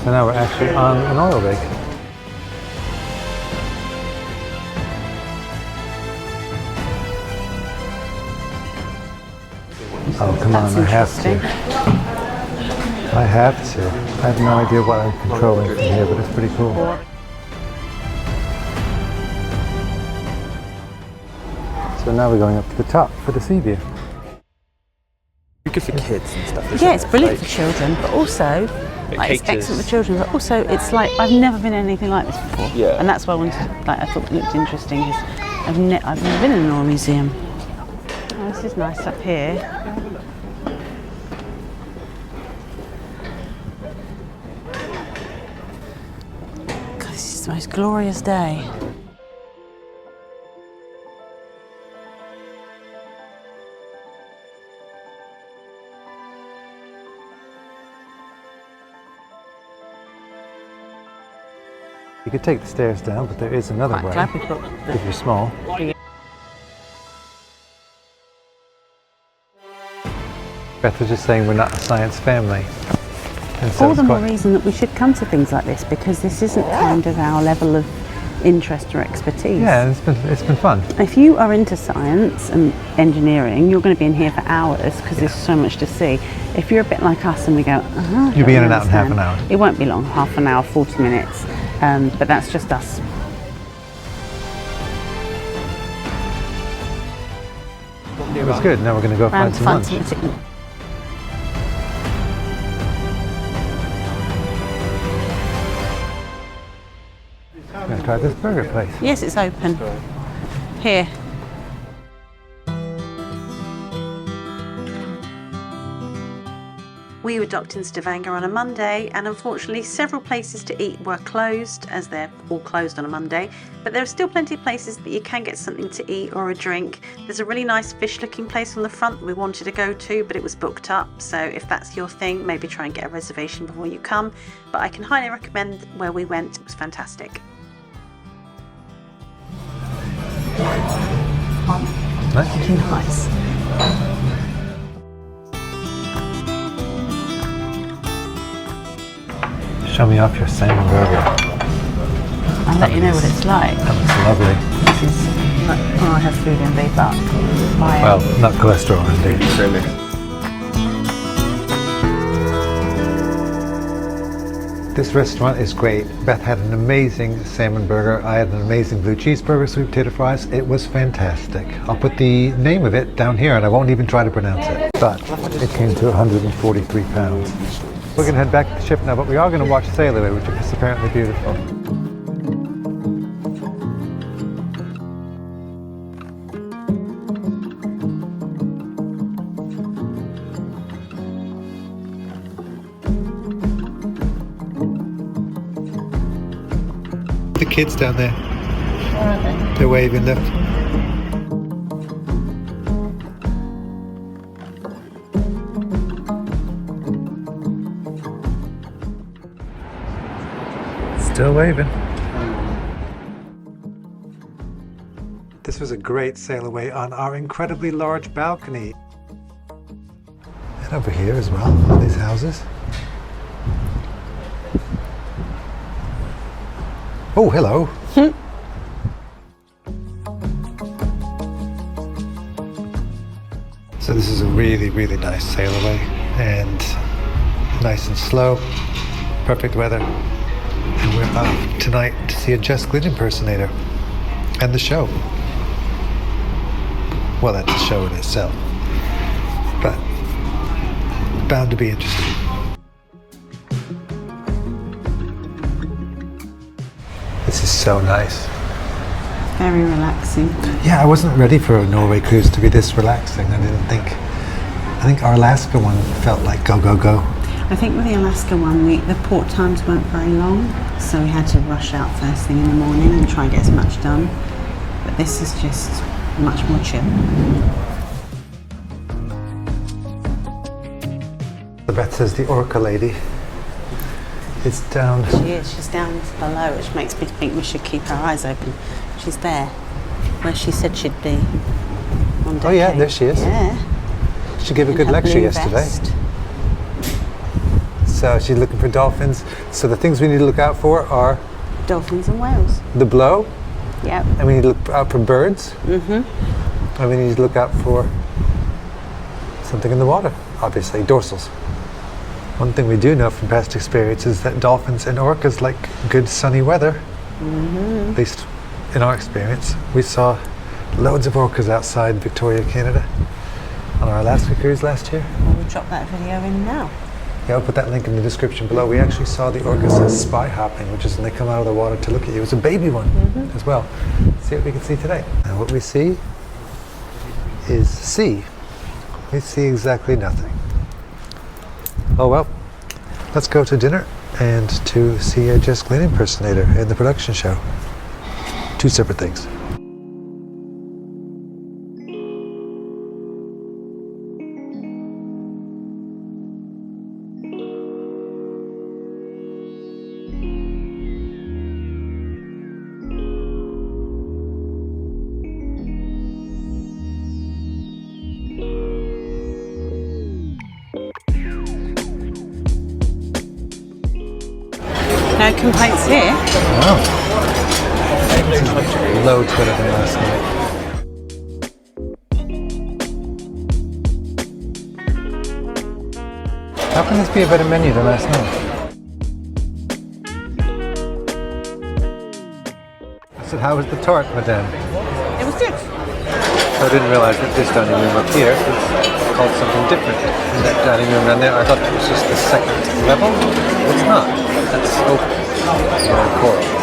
So now we're actually on an oil rig. Oh, come on, I have to. I have to. I have no idea what I'm controlling from here, but it's pretty cool. So now we're going up to the top for the sea view. Good for kids and stuff. Yeah, it's brilliant for children, but also it's excellent for children. But also, it's like I've never been in anything like this before. Yeah. And that's why I wanted. Like, I thought it looked interesting because I've never been in an oil museum. Oh, this is nice up here. God, this is the most glorious day. You could take the stairs down, but there is another way Glad we got if you're small. Beth was just saying we're not a science family. And so all the more reason that we should come to things like this, because this isn't kind of our level of interest or expertise. Yeah, it's been fun. If you are into science and engineering, you're going to be in here for hours because there's so much to see. If you're a bit like us and we go, you'll be in and out in half an hour. It won't be long, half an hour, 40 minutes. But that's just us. It was good. Now we're going to go find some lunch. I'm going to try this burger place. Yes, it's open. Here. We were docked in Stavanger on a Monday, and unfortunately several places to eat were closed, as they're all closed on a Monday, but there are still plenty of places that you can get something to eat or a drink. There's a really nice fish looking place on the front that we wanted to go to, but it was booked up, so if that's your thing, maybe try and get a reservation before you come, but I can highly recommend where we went. It was fantastic. Nice. Show me off your salmon burger. I'll let you know what it's like. That looks lovely. This is, I have food envy, but well, not cholesterol indeed. This restaurant is great. Beth had an amazing salmon burger. I had an amazing blue cheeseburger, sweet potato fries. It was fantastic. I'll put the name of it down here and I won't even try to pronounce it. But it came to 143 pounds. We're going to head back to the ship now, but we are going to watch Sail Away, which is apparently beautiful. The kids down there. Where are they? They're waving, look. Still waving. This was a great sail away on our incredibly large balcony. And over here as well, all these houses. Oh, hello. So this is a really, really nice sail away, and nice and slow, perfect weather. And we're off tonight to see a Just Glynn impersonator and the show. Well, that's a show in itself, but bound to be interesting. This is so nice. Very relaxing. Yeah, I wasn't ready for a Norway cruise to be this relaxing. I think our Alaska one felt like go, go, go. I think with the Alaska one, the port times weren't very long, so we had to rush out first thing in the morning and try and get as much done. But this is just much more chill. Beth says the orca lady is down. She is. She's down below, which makes me think we should keep our eyes open. She's there, where she said she'd be. Oh yeah, there she is. Yeah. She gave a good lecture yesterday. Vest. So she's looking for dolphins. So the things we need to look out for are Dolphins and whales. the blow, Yep. and we need to look out for birds. And we need to look out for something in the water, obviously, dorsals. One thing we do know from past experience is that dolphins and orcas like good sunny weather. At least in our experience. We saw loads of orcas outside Victoria, Canada on our Alaska cruise last year. We'll drop that video in now. Yeah, I'll put that link in the description below. We actually saw the orcas spy hopping, which is when they come out of the water to look at you. It was a baby one as well. See what we can see today. And what we see is sea. We see exactly nothing. Oh well, let's go to dinner and to see a Jess Glynn impersonator in the production show. Two separate things. No complaints here. Wow. This is loads better than last night. How can this be a better menu than last night? I said, how was the tart, madame? It was good. I didn't realize that this dining room up here is called something different from that dining room down there. I thought it was just the second level. It's not. That's open. It's very coral.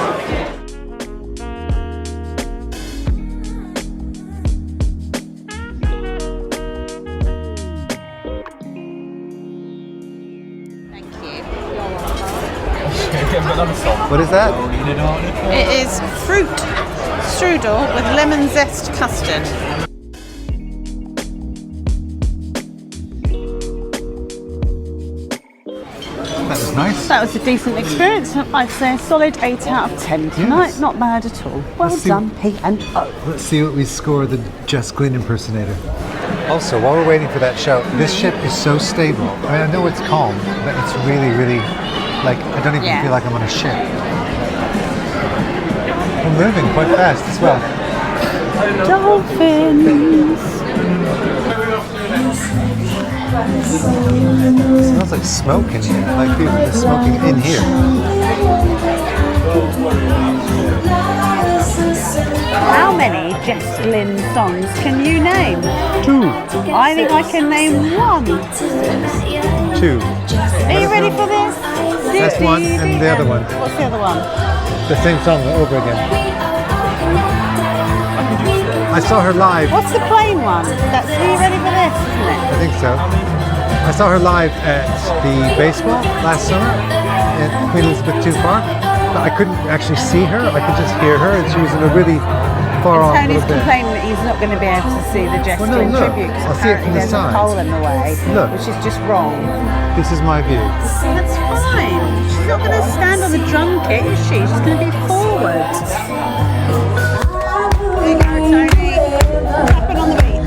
What is that? It is fruit strudel with lemon zest custard. That was nice. That was a decent experience. I'd say a solid 8 out of 10 tonight. Yes. Not bad at all. Well Let's see- done, P&O. Let's see what we score the Jess Glynn impersonator. Also, while we're waiting for that show, this ship is so stable. I mean, I know it's calm, but it's really, really, like, I don't even feel like I'm on a ship. We're moving quite fast as well. Dolphins. It smells like smoke in here, like people are smoking in here. How many Jess Glynn songs can you name? 2. I think I can name 1. 2. Are you ready for this? That's one, and the other one. What's the other one? The same song over again. I saw her live. What's the plain one? Are you ready for this, isn't it? I think so. I saw her live at the baseball last summer at Queen Elizabeth II Park, but I couldn't actually see her. I could just hear her, and she was in a really far off Tony's little bit. complaining that he's not going to be able to see the Jess Well, no, Glynn look. tribute because I'll see it from apparently the there's a side. hole in the way, Look. which is just wrong. This is my view. That's fine. She's not going to stand on the drum kit, is she? She's going to be forward. There you go, Tony. Tapping on the beat.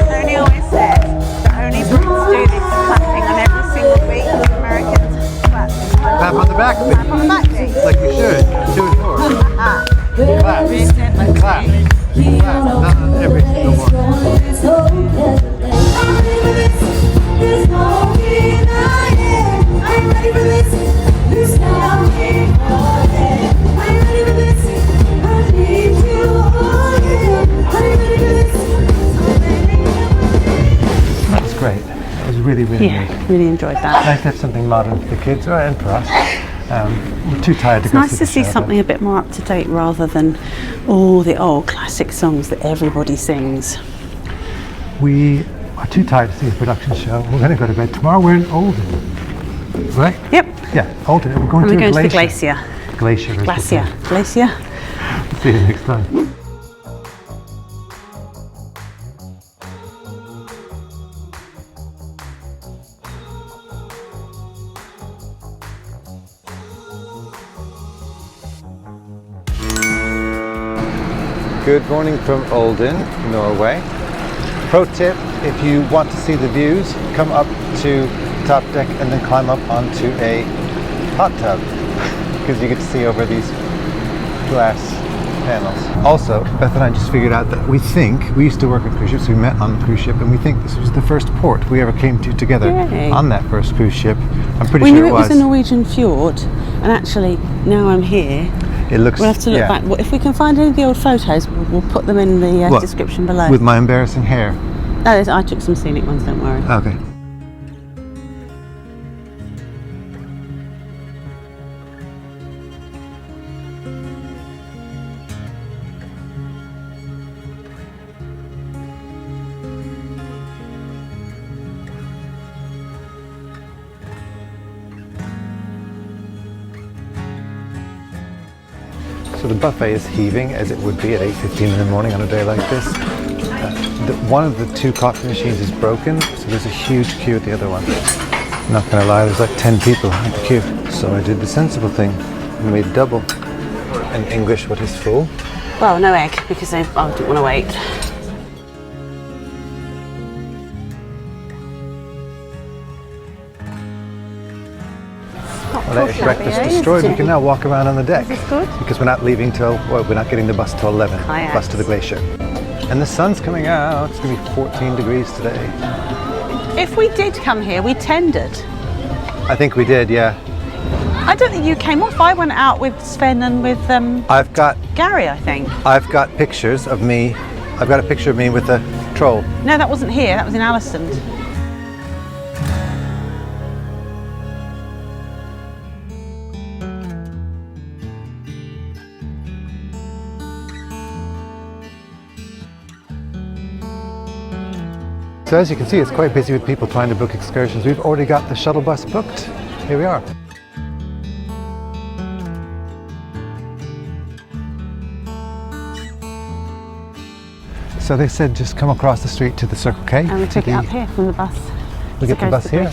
Tony always said that only Brits do this clapping on every single beat. Americans clap. Clap on the back, Clap on the back beat. like we should. 2 and 4. Ah. Clap. Clap. Clap. Clap. Not on every single one. That was great. It was really, really Yeah, neat. really enjoyed that. Nice to have something modern for the kids, and for us. We're too tired to It's go nice to the see show, something a bit more up to date rather than all the old classic songs that everybody sings. but we are too tired to see the production show. We're going to go to bed. Tomorrow we're in Olden, right? Yep. Yeah, Olden. We're going And to we're a going to the glacier. glacier. Glacier. as they Glacier. say. Glacier. See you next time. Good morning from Olden, Norway. Pro tip, if you want to see the views, come up to top deck and then climb up onto a hot tub because you get to see over these glass panels. Also, Beth and I just figured out that we used to work on cruise ships, we met on the cruise ship, and we think this was the first port we ever came to together. Yay. On that first cruise ship. I'm pretty We sure knew it was. it was a Norwegian fjord, and actually, now I'm here, It looks, we'll have to look back. Well, if we can find any of the old photos, we'll put them in the description below. With my embarrassing hair. Oh, I took some scenic ones, don't worry. Okay. So the buffet is heaving, as it would be at 8:15 in the morning on a day like this. One of the two coffee machines is broken, so there's a huge queue at the other one. Not gonna lie, there's like 10 people at the queue. So I did the sensible thing and made double. In English, what is full? Well, no egg, because I didn't want to wait. Well, that is breakfast destroyed. We can now walk around on the deck. Is this good? Because we're not leaving till, well, we're not getting the bus till 11. Kayaks. Bus to the glacier. And the sun's coming out. It's going to be 14 degrees today. If we did come here, we tendered. I think we did, yeah. I don't think you came off. I went out with Sven and with I've got Gary, I think. I've got pictures of me. I've got a picture of me with a troll. No, that wasn't here. That was in Haugesund. So as you can see, it's quite busy with people trying to book excursions. We've already got the shuttle bus booked. Here we are. So they said just come across the street to the Circle K. And we took it up here from the bus. We get the bus here.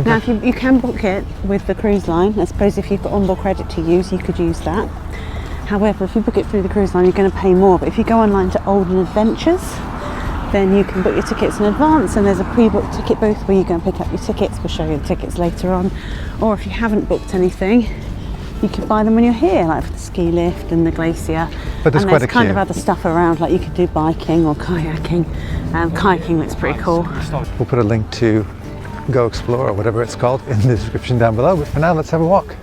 Now, if you can book it with the cruise line. I suppose if you've got onboard credit to use, you could use that. However, if you book it through the cruise line, you're going to pay more. But if you go online to Olden Adventures, then you can book your tickets in advance, and there's a pre-booked ticket booth where you go and pick up your tickets. We'll show you the tickets later on. Or if you haven't booked anything, you can buy them when you're here, like for the ski lift and the glacier. But there's quite a kind queue. of other stuff around, like you could do biking or kayaking. Kayaking looks pretty cool. We'll put a link to Go Explore, or whatever it's called, in the description down below. But for now, let's have a walk.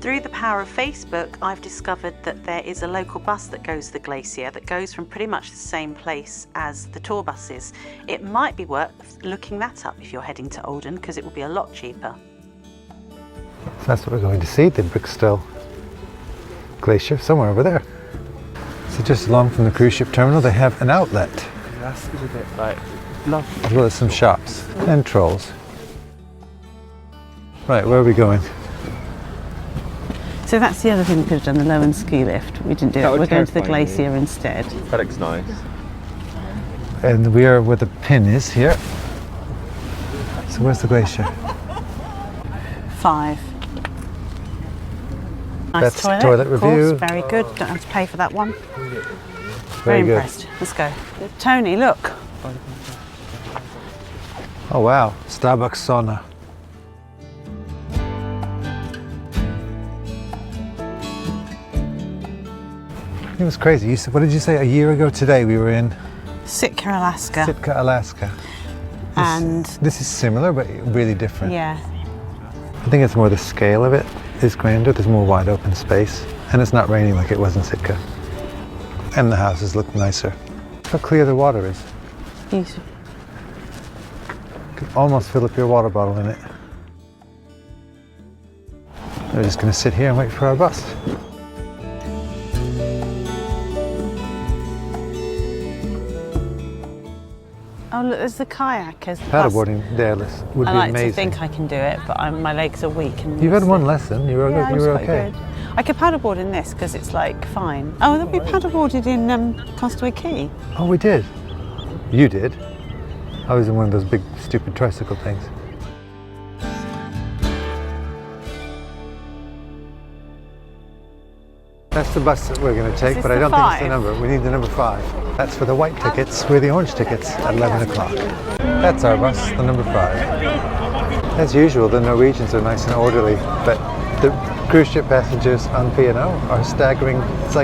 Through the power of Facebook, I've discovered that there is a local bus that goes to the glacier that goes from pretty much the same place as the tour buses. It might be worth looking that up if you're heading to Olden, because it will be a lot cheaper. So that's what we're going to see, the Brickstell Glacier, somewhere over there. So just along from the cruise ship terminal, they have an outlet, That's a bit like lovely. as well as some shops and trolls. Right, where are we going? So that's the other thing we could have done, the low and ski lift. We didn't do That it. would We're going to the terrify me. glacier instead. That looks nice. And we are where the pin is here. So where's the glacier? 5. Nice That's toilet, toilet of course, review. very good. Don't have to pay for that one. Very good. Impressed. Let's go. Tony, look. Oh wow, Starbucks sauna. It was crazy. You said, what did you say? A year ago today we were in Sitka, Alaska. Sitka, Alaska. And This is similar, but really different. yeah, I think it's more the scale of it is grander. There's more wide open space, and it's not raining like it was in Sitka. And the houses look nicer. Look how clear the water is. beautiful. You could almost fill up your water bottle in it. We're just going to sit here and wait for our bus. Oh look, there's the kayakers. Paddleboarding there would be I like amazing. to think I can do it, but my legs are weak. And You've had one lesson. You were, Yeah, you it's were quite okay. good. I could paddleboard in this because it's like fine. Oh, then we paddleboarded in Castaway Key. Oh, we did. You did. I was in one of those big, stupid tricycle things. That's the bus that we're going to take, this but I the don't think it's the 5? number. We need the number 5. That's for the white tickets. We're the orange tickets at 11 o'clock. That's our bus, the number 5. As usual, the Norwegians are nice and orderly, but the cruise ship passengers on P&O are staggering. It's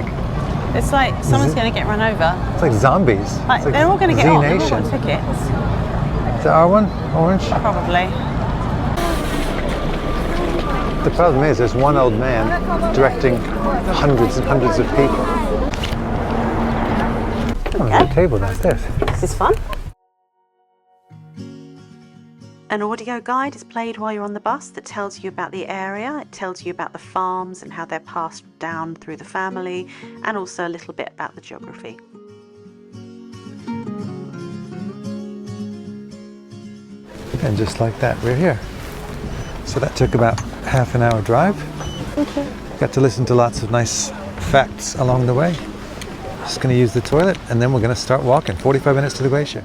like someone's going to get run over. It's like zombies. Like, It's like they're all going to get on. They've all Z-Nation. got tickets. Is that our one? Orange? Probably. The problem is there's one old man directing hundreds and hundreds of people. Oh, there's a table downstairs. This is fun. An audio guide is played while you're on the bus that tells you about the area. It tells you about the farms and how they're passed down through the family, and also a little bit about the geography. And just like that, we're here. So that took about half an hour drive. Got to listen to lots of nice facts along the way. Just going to use the toilet, and then we're going to start walking. 45 minutes to the glacier.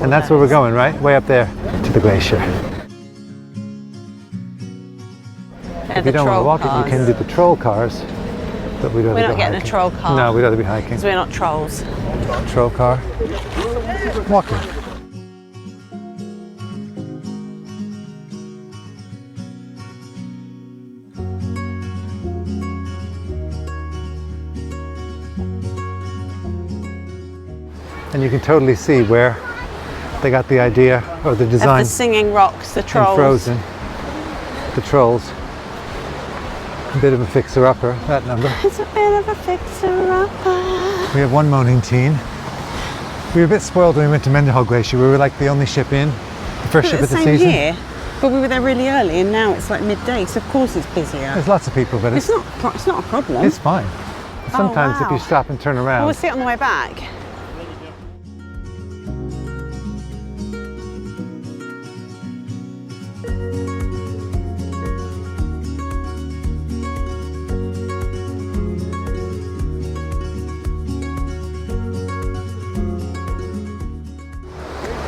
And that's where we're going, right? Way up there to the glacier. If you don't want to walk it, you can do the troll cars. But we'd rather We're not go getting hiking. a troll car. No, we'd rather be hiking. Because we're not trolls. Troll car. Walking. And you can totally see where they got the idea or the design. Of the singing rocks, the trolls. In Frozen. The trolls. A bit of a fixer-upper, that number. It's a bit of a fixer-upper. We have one moaning teen. We were a bit spoiled when we went to Mendehol Glacier. We were like the only ship in, the first ship of the season. Here, but we were there really early, and now it's like midday, so of course it's busier. There's lots of people, but It's not a problem. it's fine. Sometimes if wow. you stop and turn around. Well, we'll see it on the way back.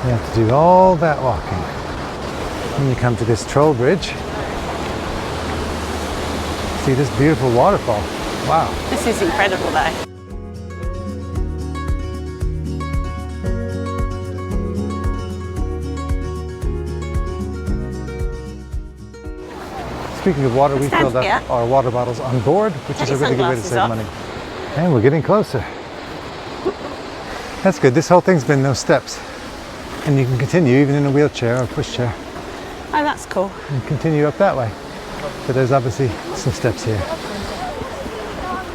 You have to do all that walking. When you come to this troll bridge, see this beautiful waterfall. Wow. This is incredible though. Speaking of water, we Stand filled up here. our water bottles on board, which Take is a your really good way to sunglasses save off. money. And we're getting closer. That's good. This whole thing's been no steps. And you can continue even in a wheelchair or pushchair Oh, that's cool. and continue up that way. But there's obviously some steps here.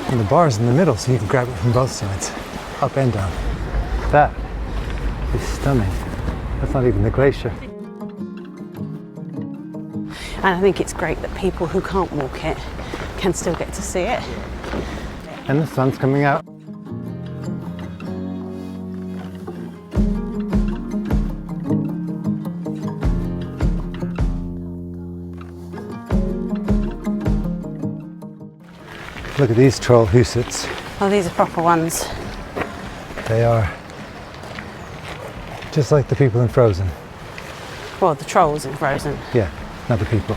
And the bar's in the middle, so you can grab it from both sides, up and down. That is stunning. That's not even the glacier. And I think it's great that people who can't walk it can still get to see it. And the sun's coming out. Look at these troll husets. Oh, these are proper ones. They are just like the people in Frozen. Well, the trolls in Frozen. Yeah, not the people.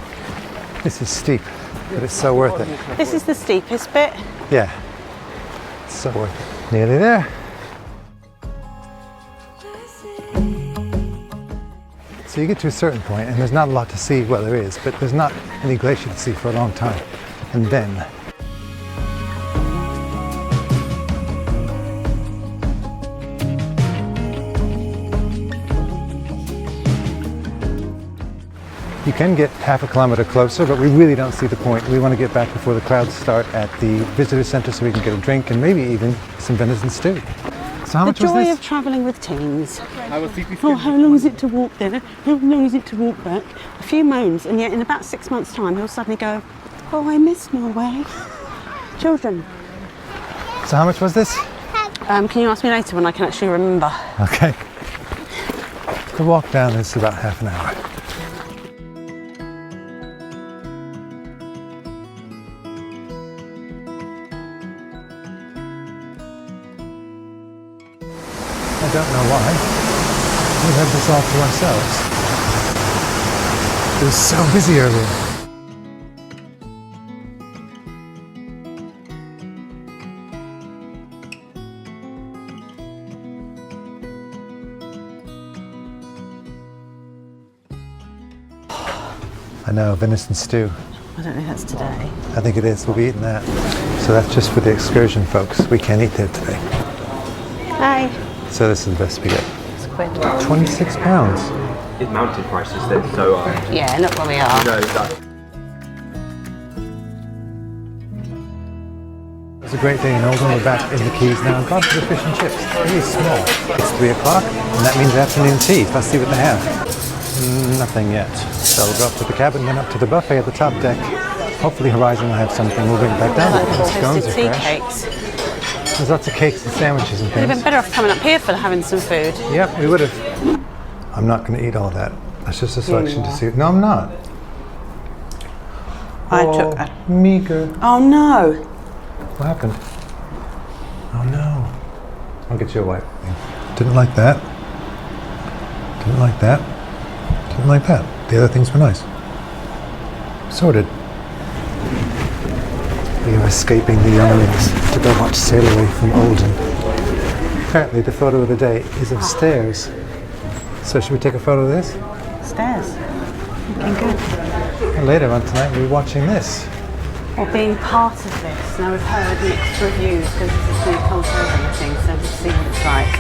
This is steep, but it's so worth it. This is the steepest bit. Yeah, it's so worth it. Nearly there. So you get to a certain point and there's not a lot to see. Well, there is, but there's not any glacier to see for a long time. And then you can get half a kilometer closer, but we really don't see the point. We want to get back before the crowds start at the visitor center so we can get a drink and maybe even some venison stew. So how much was The joy this? of travelling with teens. Oh, how long is it to walk there? How long is it to walk back? A few moans, and yet in about 6 months' time, he'll suddenly go, oh, I miss Norway. Children. So how much was this? Can you ask me later when I can actually remember? Okay. The walk down is about half an hour. I don't know why. We had this all to ourselves. It was so busy earlier. I know, venison stew. I don't know if that's today. I think it is. We'll be eating that. So that's just for the excursion, folks. We can't eat there today. Hi. So this is the best we get. It's quid. £26. It's mountain prices then, so Yeah, look where we are. no, that. It's a great day in Olden. We're back in the Keys now. I've gone for the fish and chips. It's really small. It's 3 o'clock, and that means afternoon tea. Let's see what they have. Nothing yet. So we'll go up to the cabin, then up to the buffet at the top deck. Hopefully Horizon will have something. We'll bring it back down. Like The scones toasted are tea fresh. cakes. There's lots of cakes and sandwiches and We'd have been things. better off coming up here for having some food. Yep, we would have. I'm not going to eat all that. That's just a selection to see. No, I'm not. I took a... Meager. Oh no! What happened? Oh no. I'll get you a wipe. Didn't like that. Didn't like that. Didn't like that. The other things were nice. Sorted. We are escaping the younglings to go watch Sail Away from Olden. Apparently the photo of the day is of stairs. So should we take a photo of this? Stairs. Looking good. And later on tonight we'll be watching this. Or being part of this. Now we've heard mixed reviews because this is new culture and everything, so we'll see what it's like.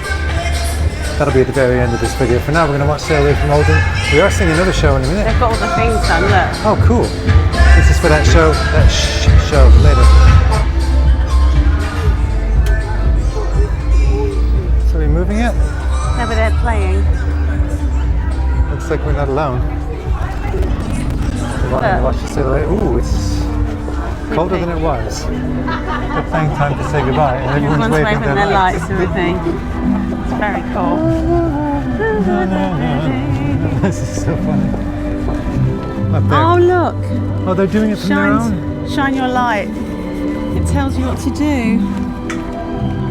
That'll be at the very end of this video. For now we're going to watch Sail Away from Olden. We are seeing another show in a minute. They've got all the things done, look. Oh, cool. This is for that show, show later. So are we moving it? No, but they're playing. Looks like we're not alone. Watch the sail away. Ooh, it's colder than it was. They're playing Time to Say Goodbye, and everyone's waving their lights and everything. It's very cool. This is so funny. Up there. Oh look! Oh, they're doing it from their own. Shine your light. It tells you what to do.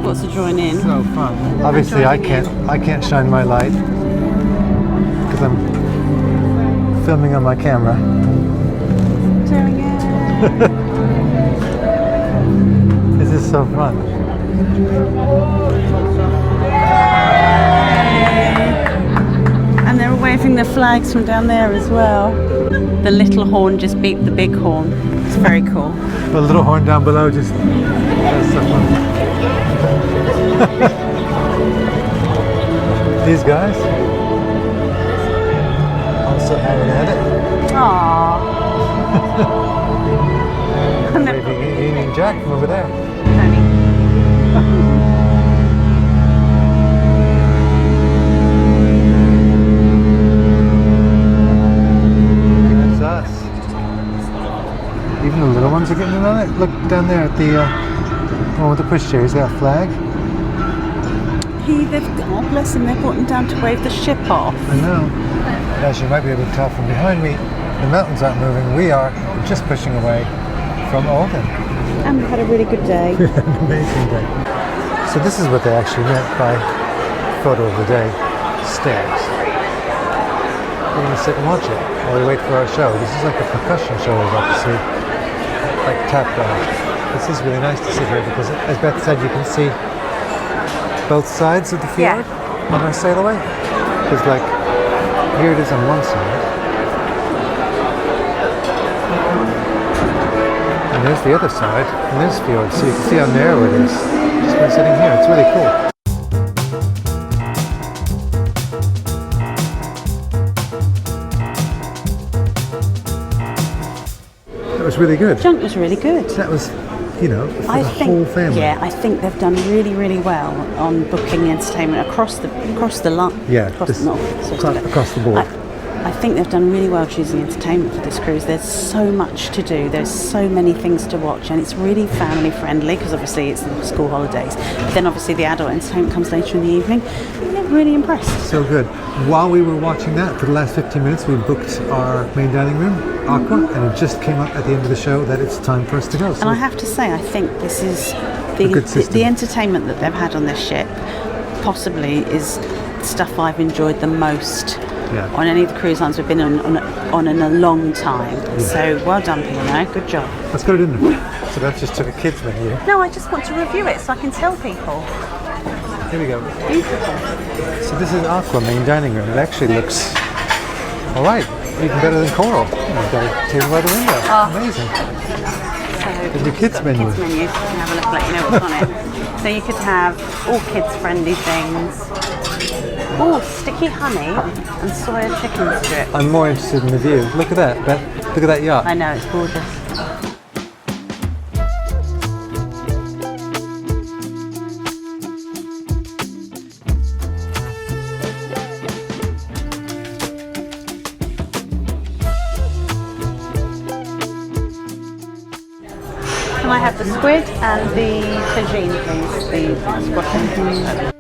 What's to join in? So fun. Obviously, I can't shine my light because I'm filming on my camera. Doing it. This is so fun. And they're waving their flags from down there as well. The little horn just beat the big horn. It's very cool. The little horn down below just. That's so fun. These guys also having at it. Aww. And they're Waving Union Jack from over there. Tony. That's us. Even the little ones are getting in on it. Look down there at the one with the pushchair. Is that a flag? God bless them, they brought them down to wave the ship off. I know. As you might be able to tell from behind me, the mountains aren't moving. We are just pushing away from Olden. And we've had a really good day. We had an amazing day. So this is what they actually meant by photo of the day, stairs. We're going to sit and watch it while we wait for our show. This is like a percussion show we're about to see, like tap dance. This is really nice to sit here because, as Beth said, you can see both sides of the fjord on our sail away. Because like, here it is on one side. And there's the other side, and there's fjord, so you can see how narrow it is. Just by sitting here, it's really cool. That was really good. Junk was really good. That was, you know, for the whole family. Yeah, I think they've done really, really well on booking the entertainment across the line. Yeah, across across the board. I think they've done really well choosing entertainment for this cruise. There's so much to do. There's so many things to watch, and it's really family friendly because obviously it's the school holidays. But then obviously the adult entertainment comes later in the evening. I'm really impressed. So good. While we were watching that, for the last 15 minutes, we booked our main dining room, Aqua, and it just came up at the end of the show that it's time for us to go. So and I have to say, I think this is the entertainment that they've had on this ship possibly is stuff I've enjoyed the most. Yeah. On any of the cruise lines we've been on in a long time. Yeah. So well done, P&O. Good job. Let's go to dinner. So that just took a kids menu. No, I just want to review it so I can tell people. Here we go. Beautiful. So this is Aqua main dining room. It actually looks all right. even better than coral. You've got a table by the window. Amazing. So There's your kids menu. Kids menu. You can have a look, let you know what's on it. So you could have all kids-friendly things. Oh, sticky honey and soya chicken strips. I'm more interested in the view. Look at that, Beth. Look at that yacht. I know, it's gorgeous. Can I have the squid and the tagine, please? The squashing.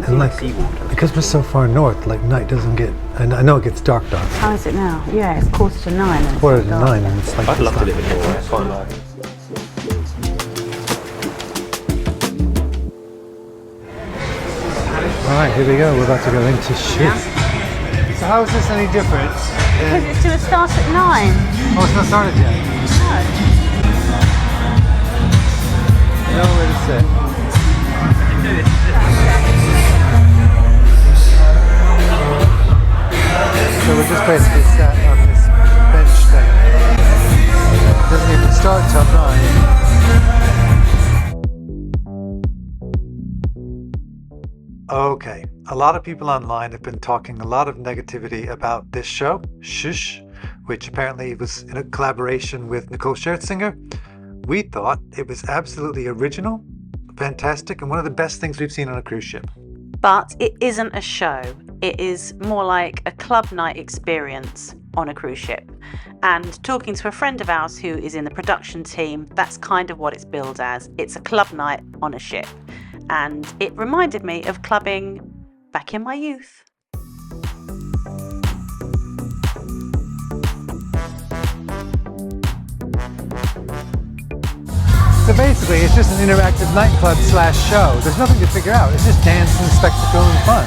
And like, because we're so far north, like night doesn't get, and I know it gets dark. How is it now? Yeah, it's 9:45. And Quarter to 9 and it's like... I'd love to live in Norway, I can't lie. Alright, here we go. We're about to go into ship. So how is this any different? Because it's going to start at 9. Oh, it's not started yet. No. Nowhere to sit. So we're just basically sat on this bench thing. It doesn't even start till 9. Okay, a lot of people online have been talking a lot of negativity about this show, Shush, which apparently was in a collaboration with Nicole Scherzinger. We thought it was absolutely original, fantastic, and one of the best things we've seen on a cruise ship. But it isn't a show. It is more like a club night experience on a cruise ship. And talking to a friend of ours who is in the production team, that's kind of what it's billed as. It's a club night on a ship. And it reminded me of clubbing back in my youth. So basically, it's just an interactive nightclub / show. There's nothing to figure out. It's just dance and spectacle and fun.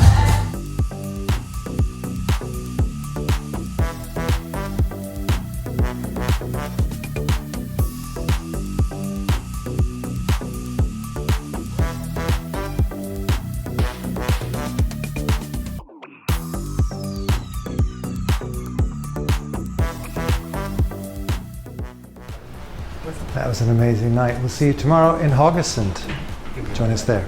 That was an amazing night. We'll see you tomorrow in Haugesund. Join us there.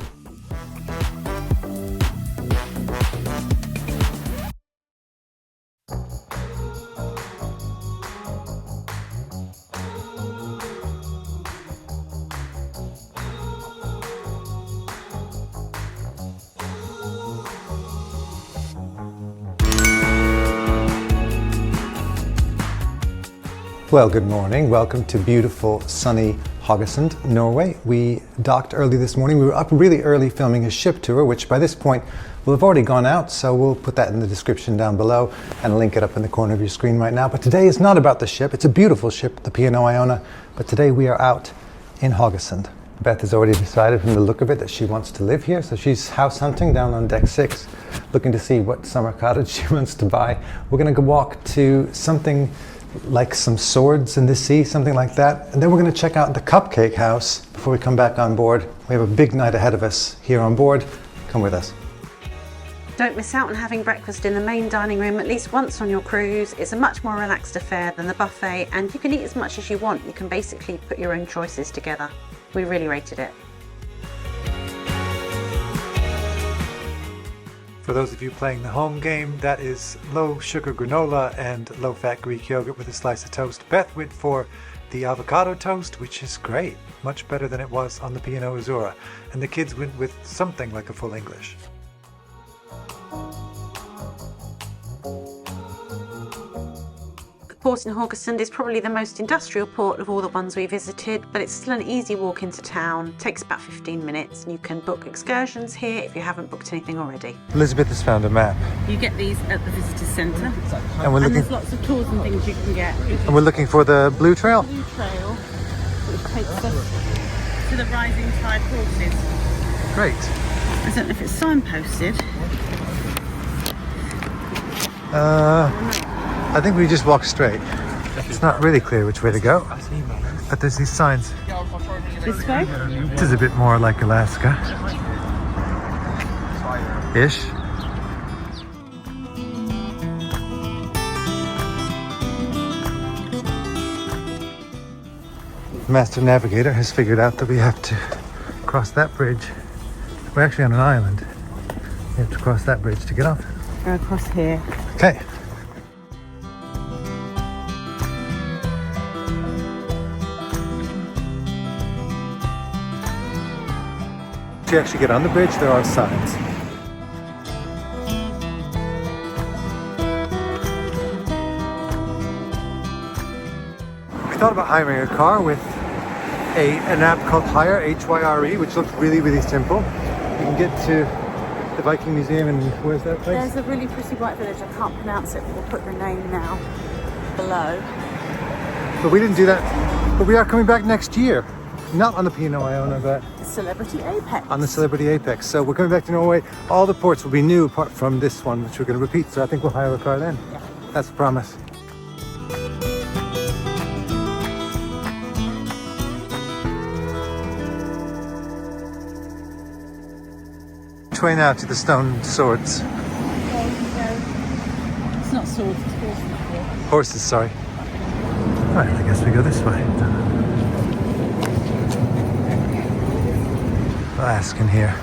Well, good morning. Welcome to beautiful, sunny Haugesund, Norway. We docked early this morning. We were up really early filming a ship tour, which by this point will have already gone out, so we'll put that in the description down below and link it up in the corner of your screen right now. But today is not about the ship. It's a beautiful ship, the P&O Iona, but today we are out in Haugesund. Beth has already decided from the look of it that she wants to live here, so she's house hunting down on deck 6, looking to see what summer cottage she wants to buy. We're gonna go walk to something like some swords in the sea, something like that. And then we're going to check out the cupcake house before we come back on board. We have a big night ahead of us here on board. Come with us. Don't miss out on having breakfast in the main dining room at least once on your cruise. It's a much more relaxed affair than the buffet, and you can eat as much as you want. You can basically put your own choices together. We really rated it. For those of you playing the home game, that is low sugar granola and low fat Greek yogurt with a slice of toast. Beth went for the avocado toast, which is great, much better than it was on the P&O Azura. And the kids went with something like a full English. port in Haugesund is probably the most industrial port of all the ones we visited, but it's still an easy walk into town. It takes about 15 minutes and you can book excursions here if you haven't booked anything already. Elizabeth has found a map. You get these at the visitor centre, And we're looking, there's lots of tours and things you can get. and we're looking for the Blue Trail. Blue Trail, which takes us to the Rising Tide horses. Great. I don't know if it's signposted. I think we just walk straight. It's not really clear which way to go, but there's these signs. This way? This is a bit more like Alaska. Ish. The master navigator has figured out that we have to cross that bridge. We're actually on an island. We have to cross that bridge to get off. Go across here. Okay. To actually get on the bridge, there are signs. We thought about hiring a car with an app called Hyre, Hyre, which looks really, really simple. You can get to the Viking Museum, and where's that place? There's a really pretty white village, I can't pronounce it, but we'll put the name now below. But we didn't do that. But we are coming back next year. Not on the P&O Iona, but Celebrity Apex. on the Celebrity Apex. So we're coming back to Norway. All the ports will be new apart from this one, which we're going to repeat. So I think we'll hire a car then. Yeah. That's a promise. Which way now to the stone swords? It's not swords, it's horses. Horses, sorry. Right, I guess we go this way. I'll ask in here.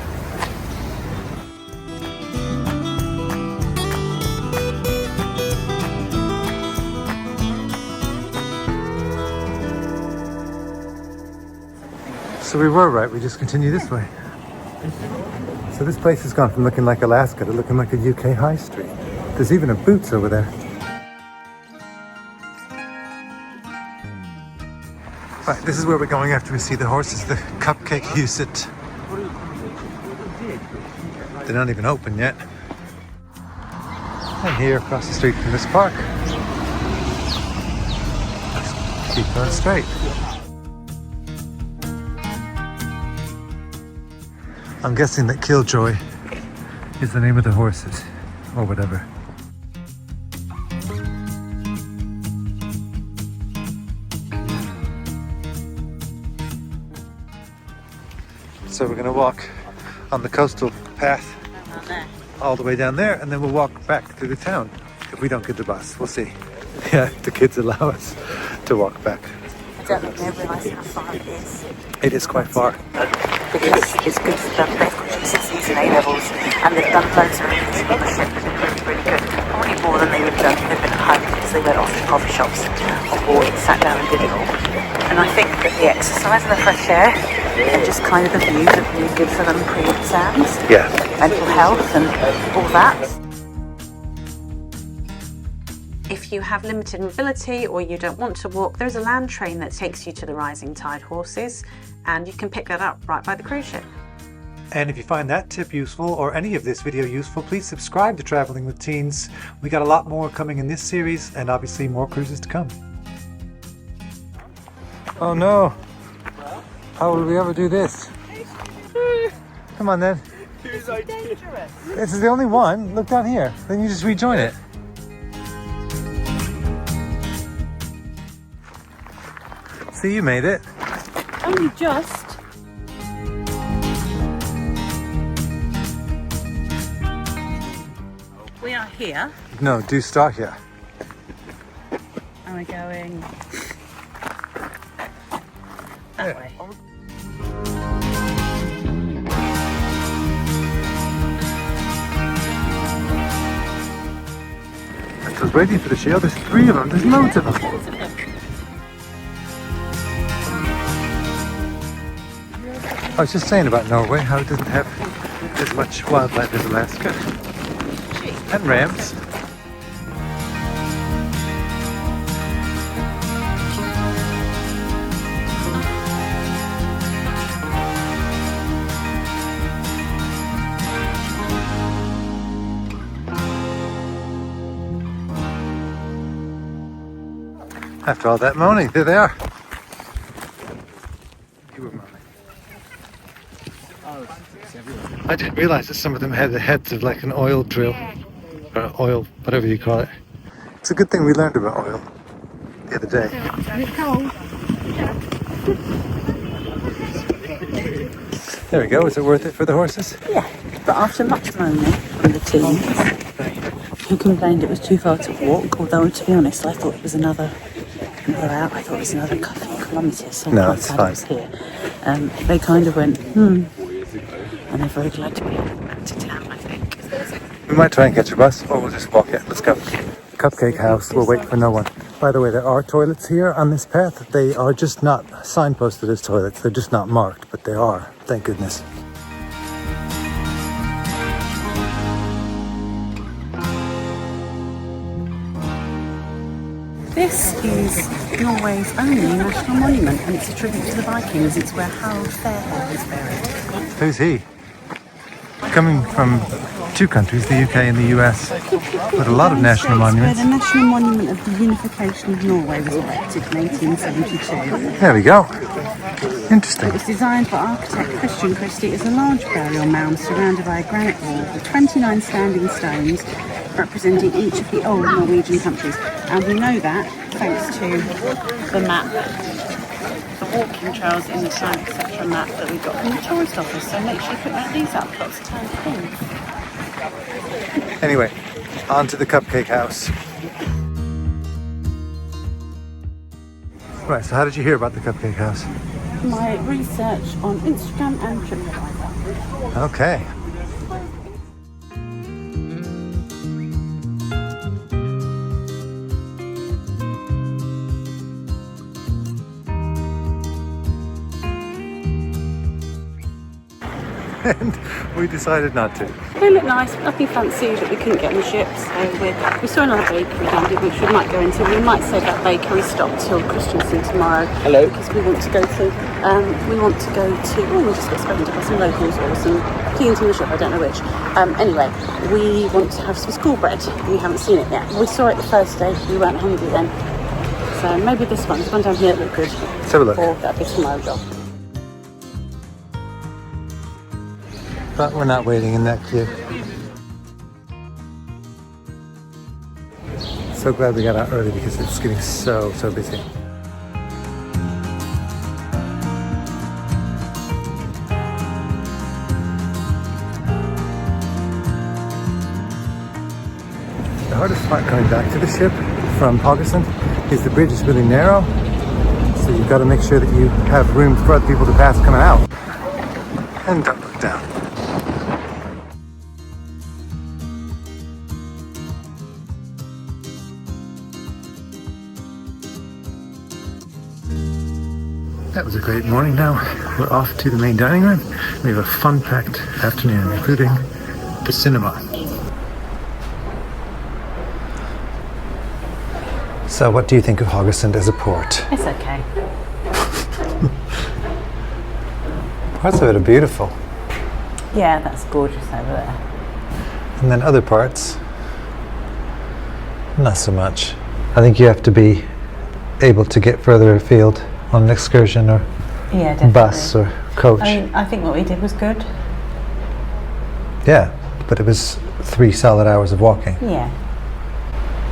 So we were right, we just continue this way. So this place has gone from looking like Alaska to looking like a UK high street. There's even a Boots over there. Right, this is where we're going after we see the horses, the Cupcake Huset. They're not even open yet. And here across the street from this park. Let's keep going straight. I'm guessing that Killjoy is the name of the horses, or whatever. So we're going to walk on the coastal path all the way down there, and then we'll walk back through the town if we don't get the bus. We'll see. Yeah, if the kids allow us to walk back. I don't think they realise how far it is. It is quite far. Because it's good for them. They've got GCSEs and A-levels, and they've done loads of things on the ship. They've been really, really good. Probably more than they would have done if they'd been at home, because they went off to coffee shops on board and sat down and did it all. And I think that the exercise and the fresh air and just kind of the views are really good for them pre-exams. Yeah. Mental health and all that. If you have limited mobility or you don't want to walk, there's a land train that takes you to the Rising Tide horses, and you can pick that up right by the cruise ship. And if you find that tip useful or any of this video useful, please subscribe to Traveling with Teens. We got a lot more coming in this series, and obviously more cruises to come. Oh no! How will we ever do this? Come on then. It's dangerous. This is the only one. Look down here. Then you just rejoin it. See, you made it. Only just. We are here. No, do start here. And we're going that way. I was waiting for the shell. There's 3 of them. There's loads of them. I was just saying about Norway, how it doesn't have as much wildlife as Alaska. And rams. After all that moaning, there they are. You were moaning. I didn't realize that some of them had the heads of like an oil drill, or oil, whatever you call it. It's a good thing we learned about oil the other day. There we go. Is it worth it for the horses? Yeah, but after much moaning from the team, who complained it was too far to walk, although to be honest, I thought it was another out. I thought it was another couple of kilometres, so No, I'm it's quite glad fine. it was here. They kind of went, and they're very glad to be back to town, I think. We might try and catch a bus, or we'll just walk it. Let's go. Cupcake House. We'll wait for no one. By the way, there are toilets here on this path. They are just not signposted as toilets. They're just not marked, but they are. Thank goodness. This is Norway's only national monument, and it's a tribute to the Vikings. It's where Harold Fairhead was buried. Who's he? Coming from two countries, the UK and the US, with a lot of national monuments. Where the National Monument of the Unification of Norway was erected in 1872. There we go. Interesting. It was designed by architect Christian Christie as a large burial mound surrounded by a granite wall with 29 standing stones representing each of the old Norwegian countries. And we know that thanks to the map, the walking trails in the town, etc. map that we got from the tourist office. So make sure you put these up, lots of town things. Anyway, on to the Cupcake House. Right, so how did you hear about the Cupcake House? My research on Instagram and TripAdvisor. Okay. And we decided not to. They look nice, but nothing fancy that we couldn't get on the ship. So we saw another bakery down here, which we might go into. We might save that bakery stop till Kristiansand tomorrow. Hello. Because we want to go to. Oh, we just got spoken to by some locals or some cleans on the ship. I don't know which. Anyway, we want to have some school bread. We haven't seen it yet. We saw it the first day. We weren't hungry then. So maybe this one. This one down here looked good. Let's have a look. Or that'd be tomorrow job. But we're not waiting in that queue. So glad we got out early because it's getting so busy. The hardest part coming back to the ship from Haugesund is the bridge is really narrow, so you've got to make sure that you have room for other people to pass coming out. And don't look down. That was a great morning. Now we're off to the main dining room. We have a fun-packed afternoon, including the cinema. So what do you think of Haugesund as a port? It's okay. Parts of it are beautiful. Yeah, that's gorgeous over there. And then other parts, not so much. I think you have to be able to get further afield on an excursion or bus or coach. I mean, I think what we did was good. Yeah, but it was 3 solid hours of walking. Yeah.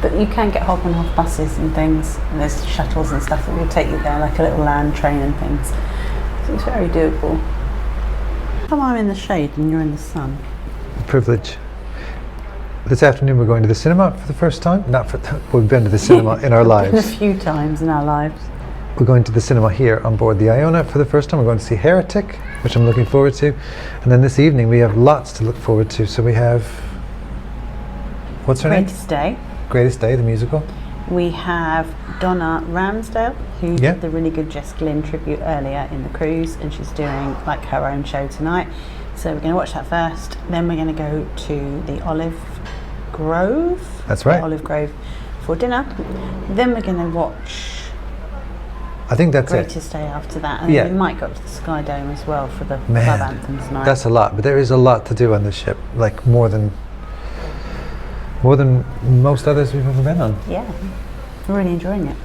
But you can get hop and off buses and things, and there's shuttles and stuff that will take you there, like a little land train and things. So it's very doable. Come I'm in the shade and you're in the sun. Privilege. This afternoon we're going to the cinema for the first time. We've been to the cinema in our lives. A few times in our lives. We're going to the cinema here on board the Iona for the first time. We're going to see Heretic, which I'm looking forward to. And then this evening we have lots to look forward to. So we have, what's her name? Greatest Day. Greatest Day, the musical. We have Donna Ramsdale, who Yeah. did the really good Jess Glynn tribute earlier in the cruise, and she's doing like her own show tonight. So we're going to watch that first. Then we're going to go to the Olive Grove. That's right. Olive Grove for dinner. Then we're going to watch I think that's Greatest Day after that, and Yeah. then we might go up to the Sky Dome as well for the Man, club anthems tonight. That's a lot, but there is a lot to do on this ship, like more than most others we've ever been on. Yeah, we're really enjoying it.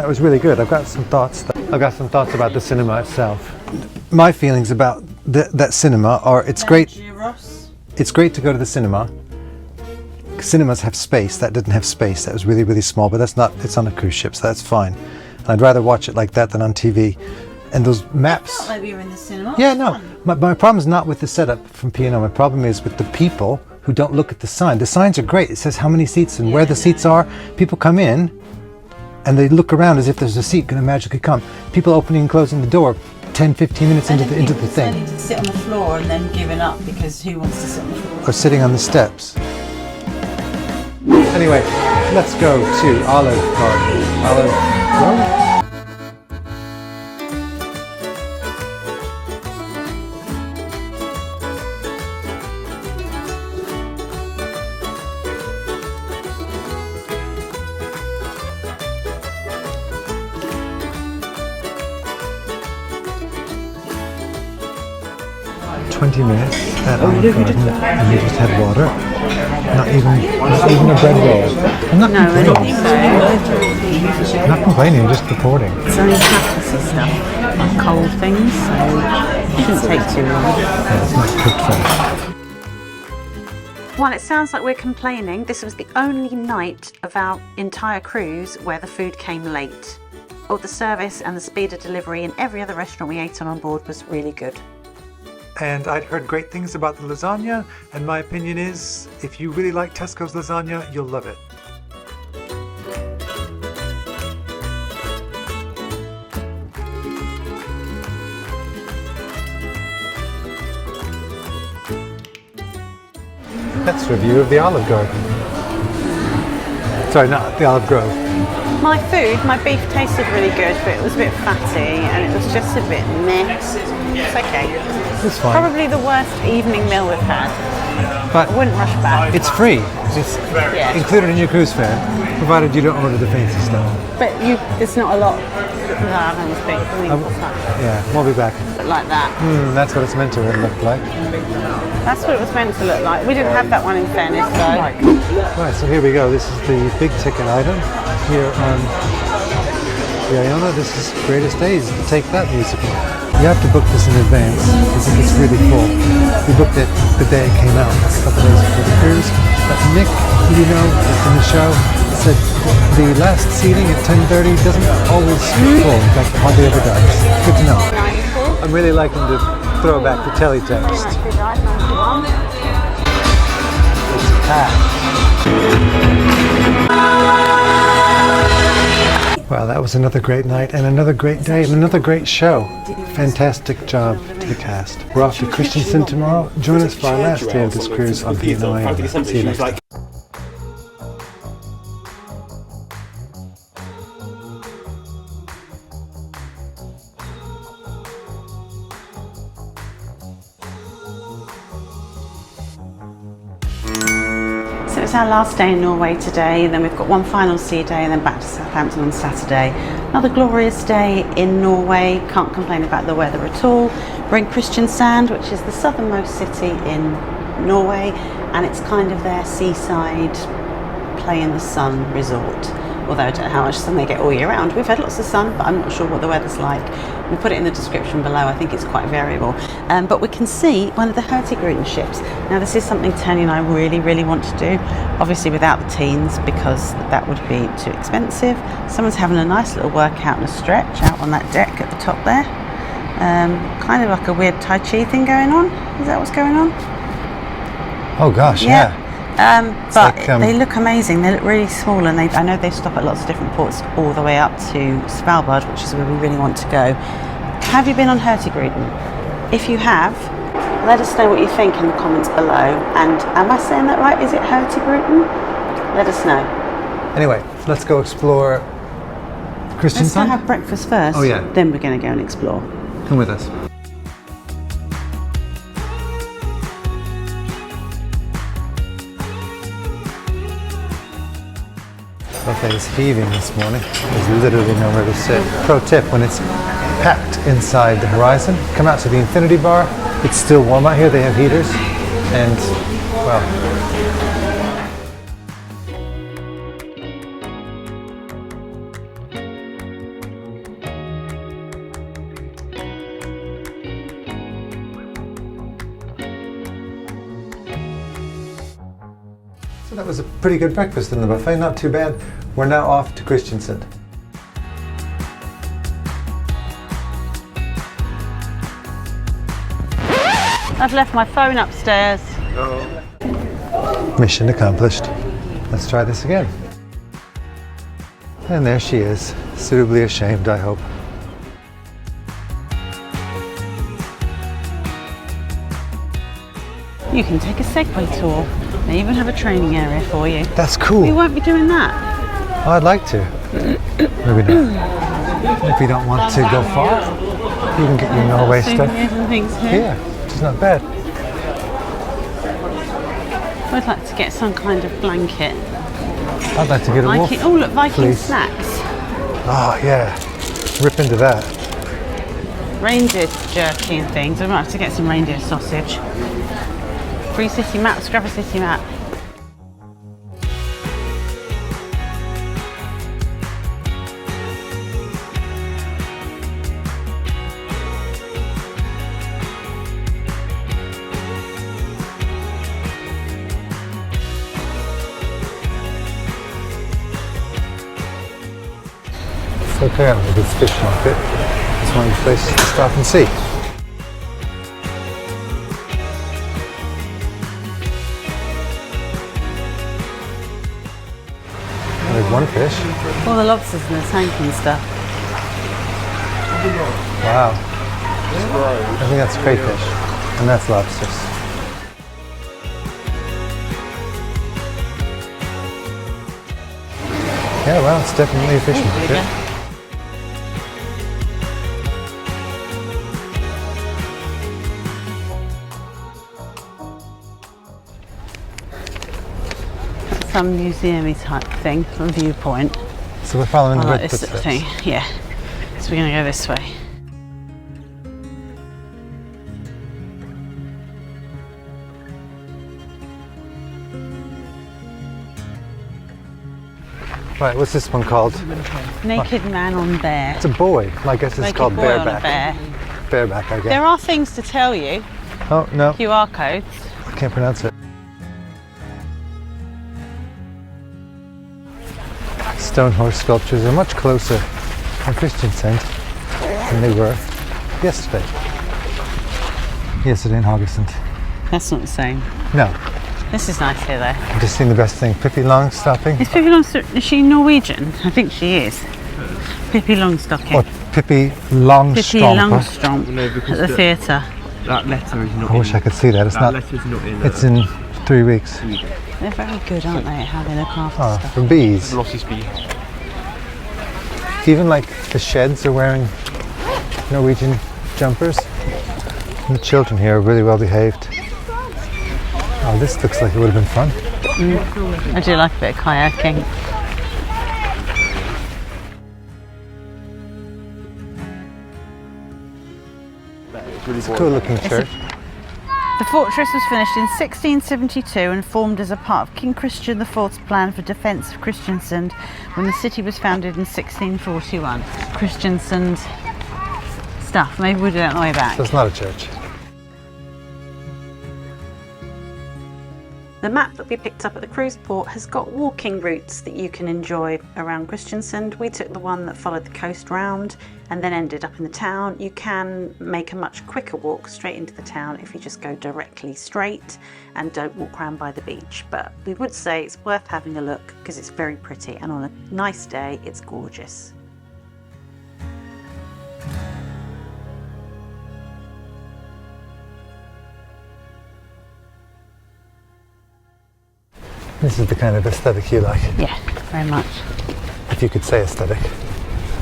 It was really good. I've got some thoughts about the cinema itself. My feelings about that cinema are it's great. It's great to go to the cinema. Cinemas have space. That didn't have space. That was really, really small, but it's on a cruise ship, so that's fine. And I'd rather watch it like that than on TV. And those maps. It's not like we were in the cinema. Yeah, no. My problem is not with the setup from P&O. My problem is with the people who don't look at the sign. The signs are great. It says how many seats and where the seats are. People come in and they look around as if there's a seat going to magically come. People opening and closing the door 10, 15 minutes into the thing. Deciding to sit on the floor and then giving up because who wants to sit on the floor? Or sitting on the steps. Anyway, let's go to Olive Garden. Olive Grove? 20 minutes at Olive Garden and you just had water. Not even a bread roll. I'm not complaining. I'm not complaining, I'm just reporting. It's only practicey stuff, like cold things, so it shouldn't take too long. Yeah, it's not cooked fresh. While it sounds like we're complaining, this was the only night of our entire cruise where the food came late. All the service and the speed of delivery in every other restaurant we ate on board was really good. And I'd heard great things about the lasagna, and my opinion is, if you really like Tesco's lasagna, you'll love it. Let's review of the Olive Garden. Sorry, not the Olive Grove. My beef tasted really good, but it was a bit fatty and it was just a bit meh. It's okay. It's fine. Probably the worst evening meal we've had. But I wouldn't rush back. it's free. It's included in your cruise fare, provided you don't order the fancy stuff. But it's not a lot. Yeah, we'll be back. But like that. That's what it's meant to look like. That's what it was meant to look like. We didn't have that one in fairness though. Right, so here we go. This is the big ticket item here on the Iona. This is Greatest Days, the Take That musical. You have to book this in advance because it's really full. We booked it the day it came out, a couple days before the cruise. But Nick, who you know, in the show, said the last seating at 10:30 doesn't always full. In fact, it hardly ever does. Good to know. I'm really liking the throwback to teletext. It's packed. Well, that was another great night and another great day and another great show. Fantastic job to the cast. We're off to Kristiansand tomorrow. Join us for our last day of this cruise on P&O Iona. See you next time. So it's our last day in Norway today, and then we've got one final sea day and then back to Southampton on Saturday. Another glorious day in Norway, can't complain about the weather at all. We're in Kristiansand, which is the southernmost city in Norway, and it's kind of their seaside play in the sun resort. Although I don't know how much sun they get all year round. We've had lots of sun, but I'm not sure what the weather's like. We'll put it in the description below. I think it's quite variable. But we can see one of the Haugesund ships. Now this is something Tony and I really, really want to do. Obviously without the teens, because that would be too expensive. Someone's having a nice little workout and a stretch out on that deck at the top there. Kind of like a weird Tai Chi thing going on. Is that what's going on? Oh gosh, yeah. But like, they look amazing. They look really small, and I know they stop at lots of different ports all the way up to Svalbard, which is where we really want to go. Have you been on Haugesund? If you have, let us know what you think in the comments below. And am I saying that right? Is it Haugesund? Let us know. Anyway, let's go explore Kristiansand. Let's go have breakfast first. Oh yeah. Then we're going to go and explore. Come with us. Okay, it's heaving this morning. There's literally nowhere to sit. Pro tip, when it's packed inside the horizon, come out to the infinity bar. It's still warm out here. They have heaters. And, well, So that was a pretty good breakfast in the buffet, not too bad. We're now off to Kristiansand. I've left my phone upstairs. Mission accomplished. Let's try this again. And there she is, suitably ashamed, I hope. You can take a Segway tour. They even have a training area for you. That's cool. We won't be doing that. Oh, I'd like to. Maybe not. If you don't want to go far, you can get your Norway stuff Souvenirs and things here. here, which is not bad. I'd like to get some kind of blanket. I'd like to get a wolf Viking, oh look, Viking fleece. snacks. Oh yeah, rip into that. Reindeer jerky and things. I might have to get some reindeer sausage. Free city map, scrap a city map. So apparently this fish market is one of the places to stop and see. There's one fish. All the lobsters in the tank and stuff. Wow. I think that's crayfish. And that's lobsters. Yeah, well, it's definitely a fish market. Some museum-y type thing from viewpoint. So we're following the I like red this sort of footsteps. thing. Yeah. So we're going to go this way. Right, what's this one called? Naked man on bear. It's a boy. I guess it's Naked called boy on a bareback. bear. Bareback, I guess. There are things to tell you. Oh, no. QR codes. I can't pronounce it. Stone horse sculptures are much closer in Kristiansand than they were yesterday. Yesterday in Haugesund. That's not the same. No, This is nice here though. I've just seen the best thing. Pippi Longstocking. Is Pippi Longstocking, is she Norwegian? I think she is. Pippi Longstocking. Or Pippi Pippi Longstrompe. Longstrompe at the theatre. That letter is not I wish I could see that. It's not. letter's not in It's in 3 weeks. They're very good, aren't they, at how they look after Oh, stuff. for bees. Glossy speed. Even like the sheds are wearing Norwegian jumpers. And the children here are really well behaved. Oh, this looks like it would have been fun. I do like a bit of kayaking. It's a cool looking church. The fortress was finished in 1672 and formed as a part of King Christian IV's plan for defence of Kristiansand when the city was founded in 1641. Kristiansand stuff, maybe we'll do that on the way back. So it's not a church. The map that we picked up at the cruise port has got walking routes that you can enjoy around Kristiansand. We took the one that followed the coast round and then ended up in the town. You can make a much quicker walk straight into the town if you just go directly straight and don't walk around by the beach. But we would say it's worth having a look because it's very pretty, and on a nice day it's gorgeous. This is the kind of aesthetic you like. Yeah, very much. If you could say aesthetic.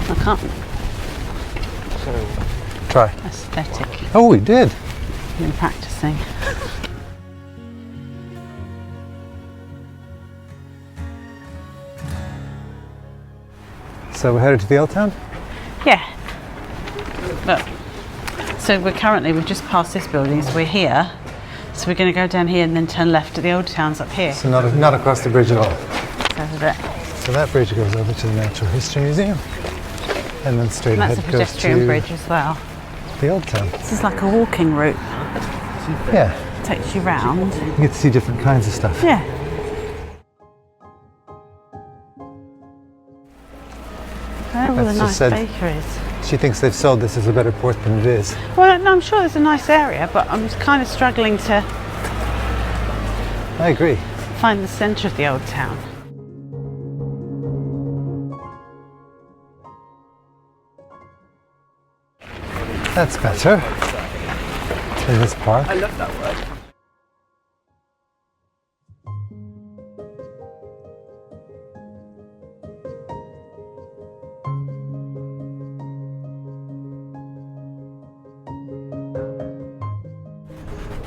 I can't. Try. Aesthetic. Oh, we did. I've been practicing. So we're headed to the old town? Yeah. Look. So we've just passed this building, so we're here. So we're going to go down here and then turn left to the old town's up here. So not across the bridge at all. Over there. So that bridge goes over to the Natural History Museum. And then straight And that's ahead a goes pedestrian to bridge as well. the old town. This is like a walking route. Yeah, Takes you round. you get to see different kinds of stuff. Yeah. just nice said bakeries. she thinks they've sold this as a better port than it is. Well, no, I'm sure there's a nice area, but I'm just kind of struggling to I agree. find the centre of the old town. That's better. In this park. I love that word.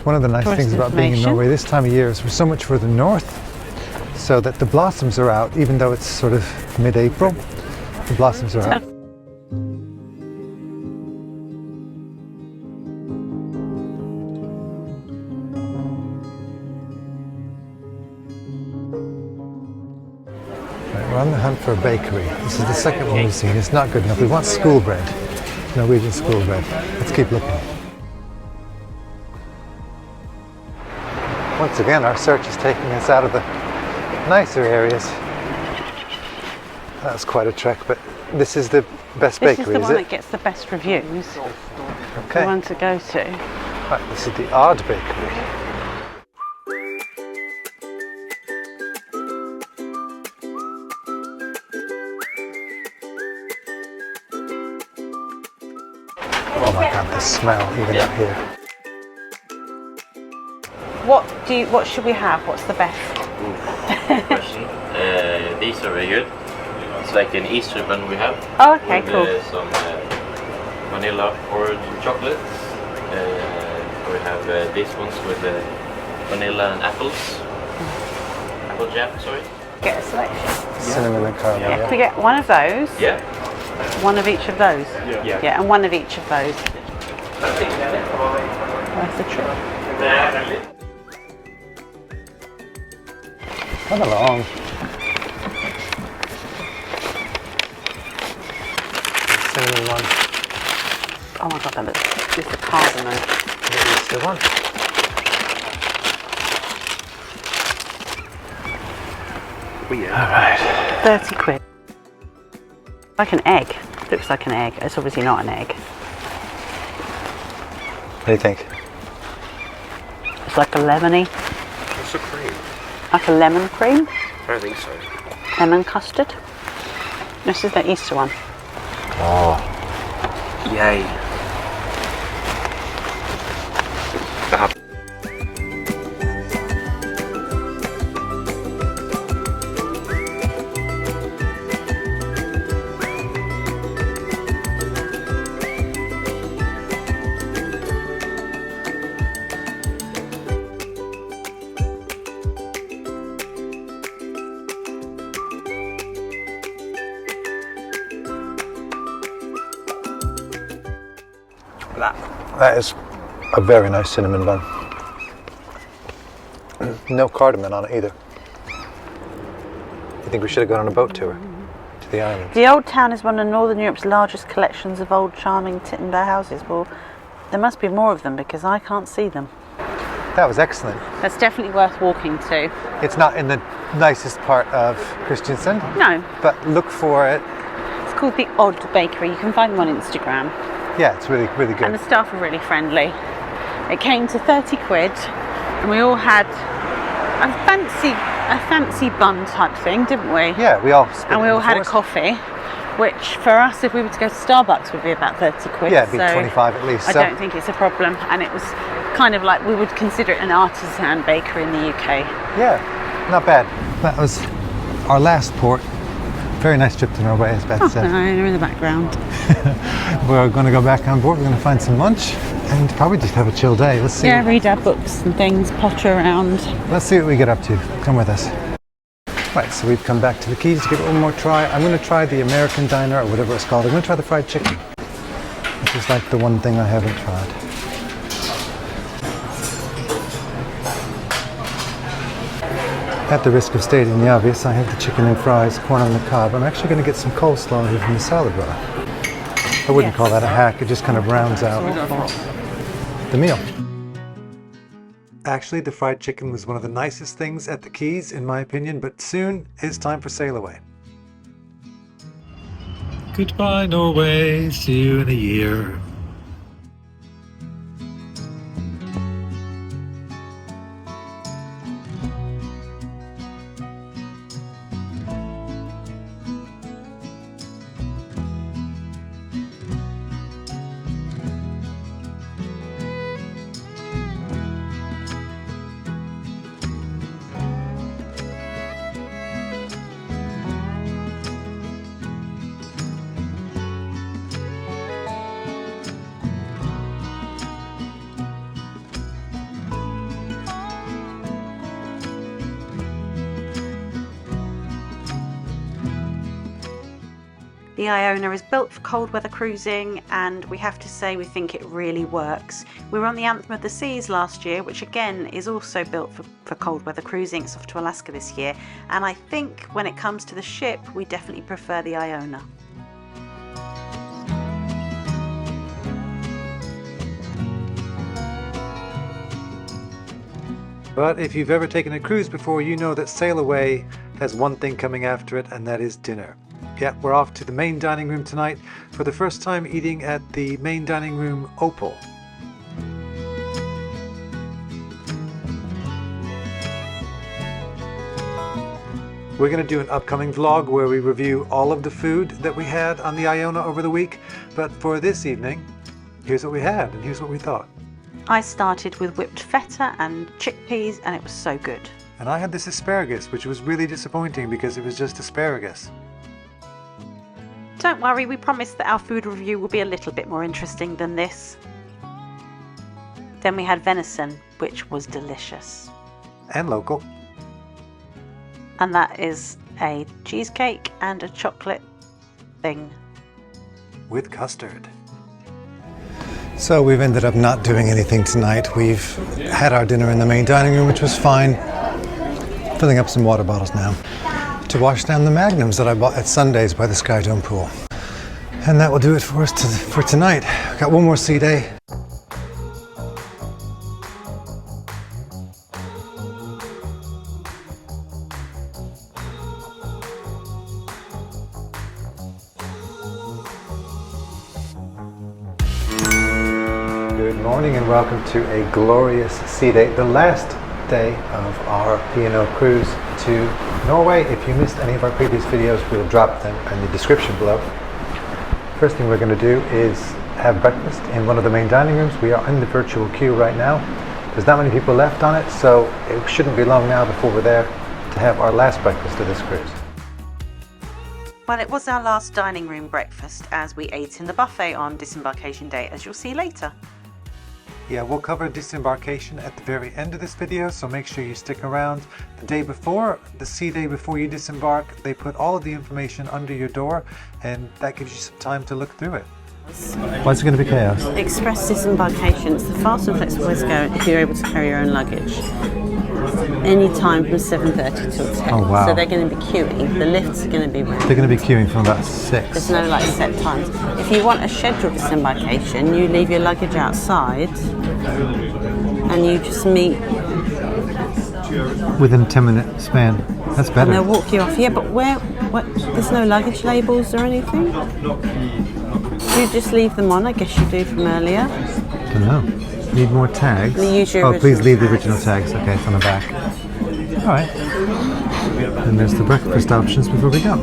One of the nice Tourist things about being in information. Norway this time of year is we're so much further north, so that the blossoms are out, even though it's sort of mid-April. The blossoms are out. Right, we're on the hunt for a bakery. This is the second one we've seen. It's not good enough. We want school bread, Norwegian school bread. Let's keep looking. Once again, our search is taking us out of the nicer areas. That's quite a trek, but this is the best This bakery, is the one it? that gets the best reviews. Okay. The one to go to. Right, this is the Odd Bakery. Oh my god, the smell even up here. What should we have? What's the best? Question. These are very good. It's like an Easter bun we have. Oh, okay, with, cool. Some vanilla orange chocolate. We have these ones with vanilla and apples. Apple jam, sorry. Get a selection. Cinnamon and caramel. Yeah. Can we get one of those? Yeah. One of each of those? Yeah. Yeah, and one of each of those. That's the trick. Come along. Cinnamon one. Oh my god, that looks just the cardamom. The Easter one. Alright. 30 quid. Like an egg. Looks like an egg. It's obviously not an egg. What do you think? It's like a lemony. What's the cream? Like a lemon cream. I don't think so. Lemon custard. This is the Easter one. Oh. Yay. That is a very nice cinnamon bun. No cardamom on it either. You think we should have gone on a boat tour to the islands? The old town is one of Northern Europe's largest collections of old charming timber houses. Well, there must be more of them because I can't see them. That was excellent. That's definitely worth walking to. It's not in the nicest part of Kristiansand, No, but look for it. it's called the Odd Bakery. You can find them on Instagram. Yeah, it's really, really And the good. staff are really friendly. It came to 30 quid and we all had a fancy bun type thing, didn't we? Yeah, we all split And we it all into had a fours. coffee, which for us, if we were to go to Starbucks, would be about 30 quid. Yeah, it'd be so 25 at least. I So don't think it's a problem. And it was kind of like we would consider it an artisan bakery in the UK. yeah, not bad. That was our last port. Very nice trip to Norway, as Beth Oh, said. no, they're in the background. We're going to go back on board. We're going to find some lunch and probably just have a chill day. Let's see. Yeah, read our books and things, potter around. Let's see what we get up to. Come with us. Right, so we've come back to the Keys to give it one more try. I'm going to try the American diner or whatever it's called. I'm going to try the fried chicken, which is like the one thing I haven't tried. At the risk of stating the obvious, I have the chicken and fries, corn on the cob. I'm actually going to get some coleslaw here from the salad bar. I wouldn't call that a hack, it just kind of rounds out the meal. Actually, the fried chicken was one of the nicest things at the Keys, in my opinion, but soon it's time for sail away. Goodbye, Norway. See you in a year. The Iona is built for cold weather cruising, and we have to say we think it really works. We were on the Anthem of the Seas last year, which again is also built for cold weather cruising. It's off to Alaska this year, and I think when it comes to the ship we definitely prefer the Iona. But if you've ever taken a cruise before, you know that Sail Away has one thing coming after it, and that is dinner. Yeah, we're off to the main dining room tonight for the first time eating at the main dining room Opal. We're going to do an upcoming vlog where we review all of the food that we had on the Iona over the week, but for this evening, here's what we had and here's what we thought. I started with whipped feta and chickpeas, and it was so good. And I had this asparagus, which was really disappointing because it was just asparagus. Don't worry, we promise that our food review will be a little bit more interesting than this. Then we had venison, which was delicious. And local. And that is a cheesecake and a chocolate thing. With custard. So we've ended up not doing anything tonight. We've had our dinner in the main dining room, which was fine. Filling up some water bottles now to wash down the magnums that I bought at Sundays by the Sky Dome pool. And that will do it for us for tonight. We've got one more sea day. Good morning and welcome to a glorious sea day, the last day of our P&O cruise to Norway. If you missed any of our previous videos, we'll drop them in the description below. First thing we're going to do is have breakfast in one of the main dining rooms. We are in the virtual queue right now. There's not many people left on it, so it shouldn't be long now before we're there to have our last breakfast of this cruise. Well, it was our last dining room breakfast as we ate in the buffet on disembarkation day, as you'll see later. Yeah, we'll cover disembarkation at the very end of this video, so make sure you stick around. The day before, the sea day before you disembark, they put all of the information under your door, and that gives you some time to look through it. Why is it going to be chaos? Express disembarkation. It's the fast and flexible way to go if you're able to carry your own luggage. Any time from 7:30 till 10. Oh, wow. So they're going to be queuing. The lifts are going to be ready. They're going to be queuing from about 6. There's no like set times. If you want a scheduled disembarkation, you leave your luggage outside and you just meet within a 10-minute span. That's better. and they'll walk you off. Yeah, but where there's no luggage labels or anything? Do you just leave them on? I guess you do from earlier. Don't know. Need more tags? Use your oh, please leave the tags. original tags. Okay, it's on the back. Alright. And there's the breakfast options before we go.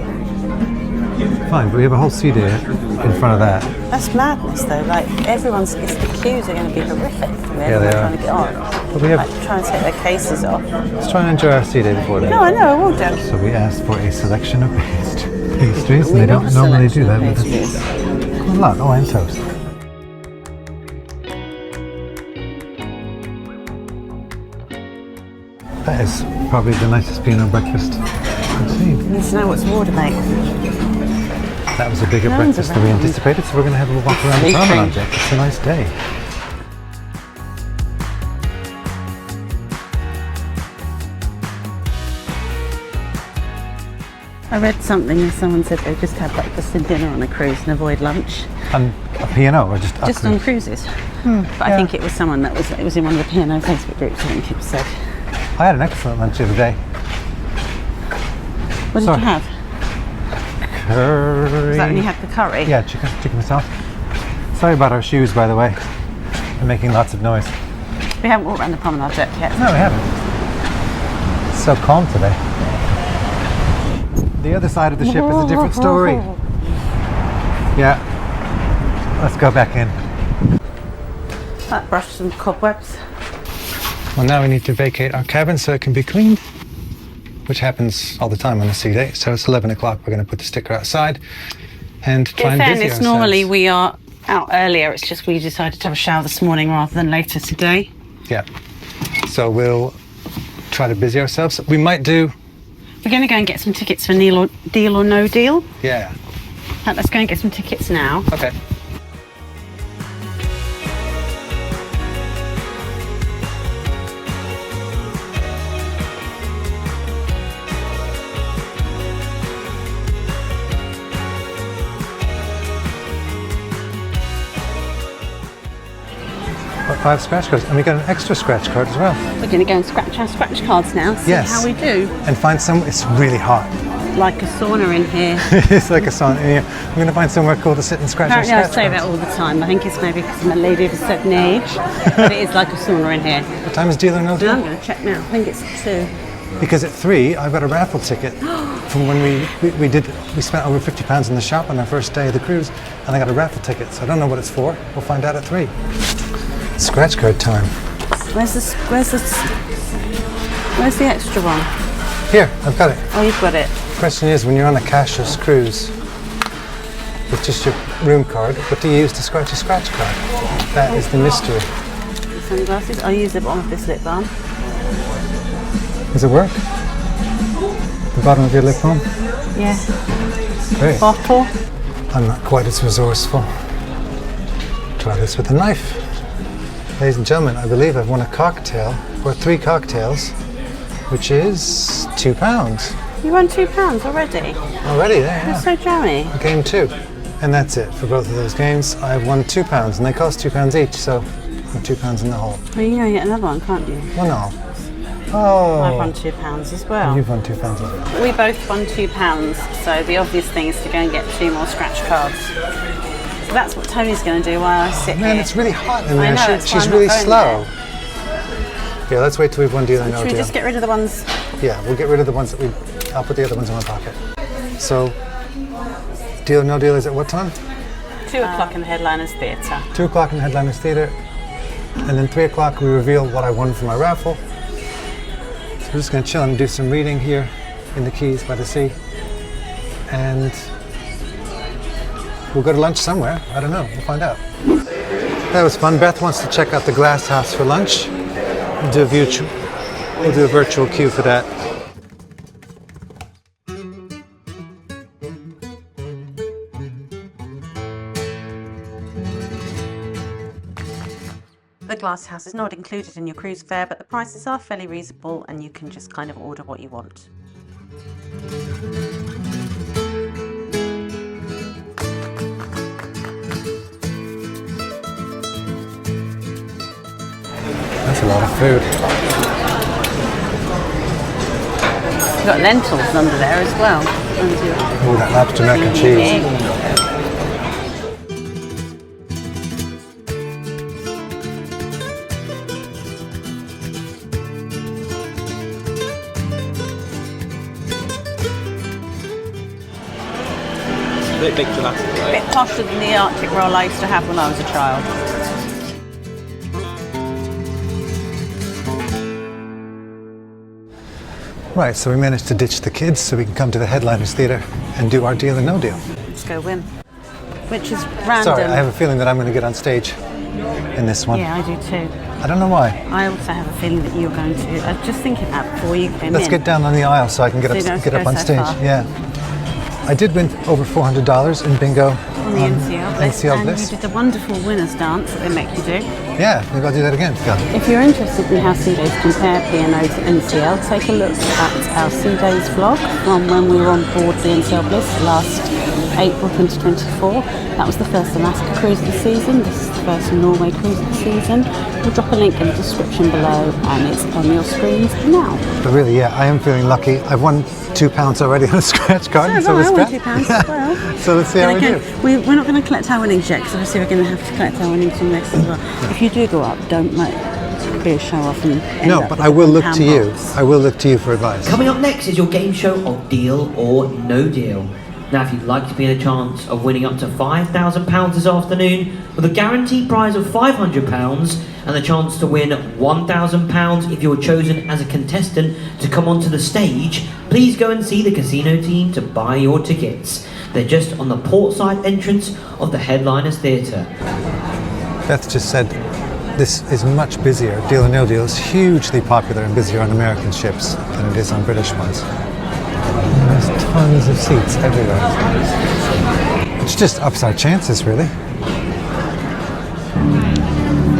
Fine, but we have a whole sea day in front of that. That's madness though, like the queues are going to be horrific from Yeah, they are. trying to get on. But we have, Like trying to take their cases off. let's try and enjoy our sea day before that. No, I know, I will do. So we asked for a selection of pastries, and We they don't want a normally do that selection with of us. Quite a lot. Oh, and toast. That is probably the nicest P&O breakfast I've seen. You need to know what's water, mate. That was a bigger No one's breakfast than we around. anticipated, so we're going to have a little walk around the Sleeping. promenade deck. It's a nice day. I read something and someone said they just have breakfast and dinner on a cruise and avoid lunch. On a P&O or just Just on cruises. But I think it was someone that was in one of the P&O Facebook groups, I think it said. I had an excellent lunch the other day. What did Sorry. you have? curry. Is that when you had the curry? Yeah, chicken sauce. Sorry about our shoes, by the way. They're making lots of noise. We haven't walked around the promenade deck yet. No, we haven't. It's so calm today. The other side of the ship is a different story. Yeah. Let's go back in. That brushed some cobwebs. Well, now we need to vacate our cabin so it can be cleaned, which happens all the time on a sea day. So it's 11 o'clock. We're going to put the sticker outside and try and busy ourselves. In fairness, normally we are out earlier. It's just we decided to have a shower this morning rather than later today. Yeah. So we'll try to busy ourselves. We might do... We're going to go and get some tickets for Deal or No Deal. Yeah. Let's go and get some tickets now. Okay. Got 5 scratch cards, and we got an extra scratch card as well. We're going to go and scratch our scratch cards now, see Yes. how we do. And find some. It's really hot. Like a sauna in here. It's like a sauna in here. We're going to find somewhere cool to sit and scratch Apparently our I scratch say cards. that all the time. I think it's maybe because I'm a lady of a certain age, but it is like a sauna in here. What time is Deal or No Deal? I'm going to check now. I think it's 2. Because at 3, I've got a raffle ticket from when we spent over £50 in the shop on our first day of the cruise, and I got a raffle ticket. So I don't know what it's for. We'll find out at 3. Scratch card time. Where's the extra one? Here, I've got it. Oh, you've got it. The question is, when you're on a cashless cruise with just your room card, what do you use to scratch a scratch card? That is the mystery. Sunglasses. I'll use the bottom of this lip balm. Does it work? The bottom of your lip balm? Yeah. Great. Bottle. I'm not quite as resourceful. Try this with a knife. Ladies and gentlemen, I believe I've won a cocktail, or 3 cocktails, which is £2. You won £2 already? Already there, yeah. You're so jammy. Game 2. And that's it for both of those games. I've won £2, and they cost £2 each, so I'm £2 in the hole. Well, you can get another one, can't you? Well, no. Oh. I've won £2 as well. You've won £2 as well. We both won £2, so the obvious thing is to go and get 2 more scratch cards. So that's what Tony's going to do while I sit here. Man, it's really hot in there. I know, that's why She's I'm really not going slow. Yeah, let's wait till we've won Deal or No Should we Deal. just get rid of the ones? Yeah, we'll get rid of the ones that I'll put the other ones in my pocket. So, Deal or No Deal is at what time? 2 o'clock in the Headliners Theatre. 2 o'clock in the Headliners Theatre. And then 3 o'clock we reveal what I won for my raffle. So we're just going to chill and do some reading here in the Keys by the sea. And we'll go to lunch somewhere. I don't know. We'll find out. That was fun. Beth wants to check out the glass house for lunch. We'll do a virtual queue for that. The glass house is not included in your cruise fare, but the prices are fairly reasonable and you can just kind of order what you want. That's a lot of food. You've got lentils under there as well. Oh, that lobster mac and cheese. A bit dramatic, A right? bit posher than the Arctic roll I used to have when I was a child. Right, so we managed to ditch the kids so we can come to the Headliners Theatre and do our Deal or No Deal. Let's go win. Which is random. Sorry, I have a feeling that I'm going to get on stage in this one. Yeah, I do too. I don't know why. I also have a feeling that you're going to. I was just thinking that before you came Let's in. get down on the aisle so I can get So you don't up, have to get up go on so stage. far. Yeah. I did win over $400 in bingo On the NCL Bliss, NCL and Bliss. you did the wonderful winner's dance that they make you do. Yeah, maybe I'll do that again. Yeah. If you're interested in how Sea Days compare P&O to NCL, take a look at our Sea Days vlog from when we were on board the NCL Bliss last April 2024. That was the first Alaska cruise of the season. This is the first Norway cruise of the season. We'll drop a link in the description below and it's on your screens now. But really, yeah, I am feeling lucky. I've won £2 already on a scratch card. So it's I won great. £2 as well. So let's see how we do. We're not going to collect our winnings yet because obviously we're going to have to collect our winnings from this as well. If you do go up, don't be a show off and No, but I will look to you. I will look to you for advice. Coming up next is your game show of Deal or No Deal. Now, if you'd like to be in a chance of winning up to £5,000 this afternoon with a guaranteed prize of £500 and the chance to win £1,000 if you're chosen as a contestant to come onto the stage, please go and see the casino team to buy your tickets. They're just on the portside entrance of the Headliners Theatre. Beth just said this is much busier. Deal or No Deal is hugely popular and busier on American ships than it is on British ones. There's tons of seats everywhere. Which just ups our chances, really.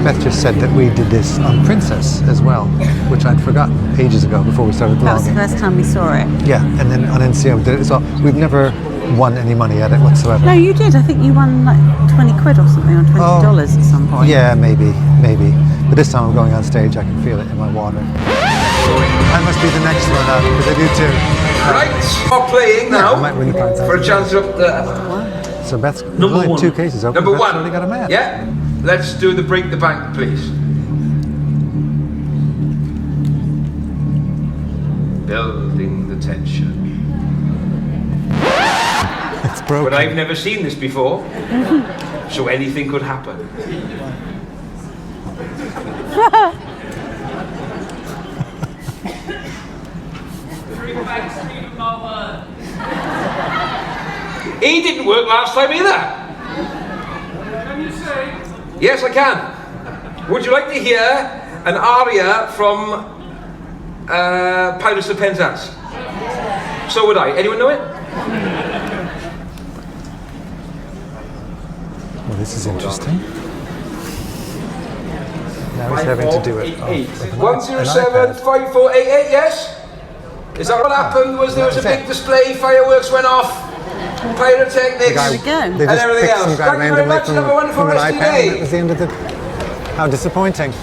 Beth just said that we did this on Princess as well, which I'd forgotten ages ago before we started vlogging. That was the first time we saw it. Yeah, and then on NCO we did it as well. We've never won any money at it whatsoever. No, you did. I think you won like 20 quid or something, or $20 at some point. Yeah, maybe. But this time I'm going on stage, I can feel it in my water. I must be the next one up, because I do too. Right, stop playing now I might win the prize. for a chance up there. So Beth's Number only one. 2 cases open. Number Beth's one. already got a man. Yeah, let's do the break the bank, please. Building the tension. It's broken. But I've never seen this before, so anything could happen. He didn't work last time either. Can you sing? Yes, I can. Would you like to hear an aria from Pirates of Penzance? So would I. Anyone know it? Well, this is interesting. Now he's having to do it. 107-5488, yes? Is that what happened? There was a big display, fireworks went off, pyrotechnics, There we go. They and just everything picked else. some guy Thank you very randomly much, number one from for an Sea iPad, Day. and that was the end of the... How disappointing. I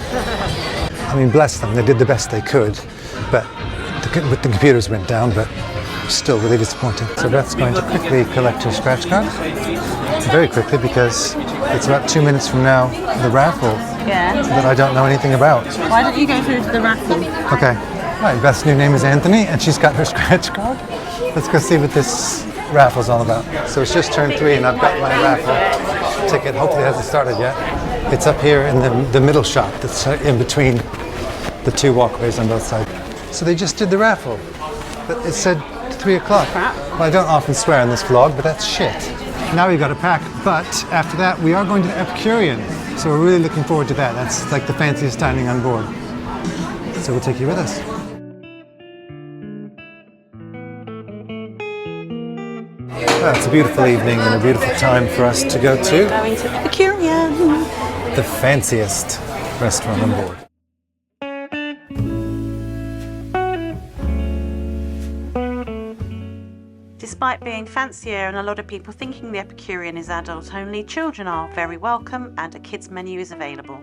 mean, bless them, they did the best they could, but the computers went down, but still really disappointing. So Beth's going to quickly collect her scratch card, very quickly, because it's about 2 minutes from now, the raffle that I don't know anything about. Why don't you go through to the raffle? Okay. Right, Beth's new name is Anthony, and she's got her scratch card. Let's go see what this raffle's all about. So it's just turned 3, and I've got my raffle ticket. Hopefully it hasn't started yet. It's up here in the middle shop that's in between the 2 walkways on both sides. So they just did the raffle, but it said 3 o'clock. Well, I don't often swear in this vlog, but that's shit. Now we've got a pack, but after that we are going to the Epicurean. So we're really looking forward to that. That's like the fanciest dining on board. So we'll take you with us. Well, it's a beautiful evening and a beautiful time for us to go to Going to Epicurean. the fanciest restaurant on board. Despite being fancier and a lot of people thinking the Epicurean is adult only, children are very welcome and a kids menu is available.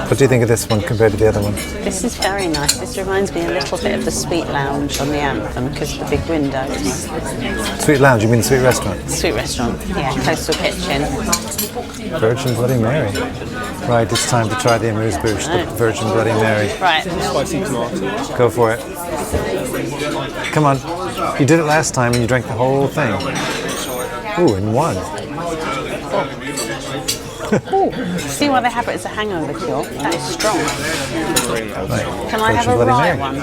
What do you think of this one compared to the other one? This is very nice. This reminds me a little bit of the Sweet Lounge on the Anthem because of the big windows. Sweet Lounge, you mean the Sweet Restaurant? Sweet restaurant, yeah, coastal kitchen. Virgin Bloody Mary. Right, it's time to try the amuse-bouche, the Virgin Bloody Mary. Right. Spicy tomato. Go for it. Come on. You did it last time and you drank the whole thing. Ooh, in one. Ooh, see why they have it as a hangover cure? That is strong. Right. Can I have a Bloody rye Mary. one?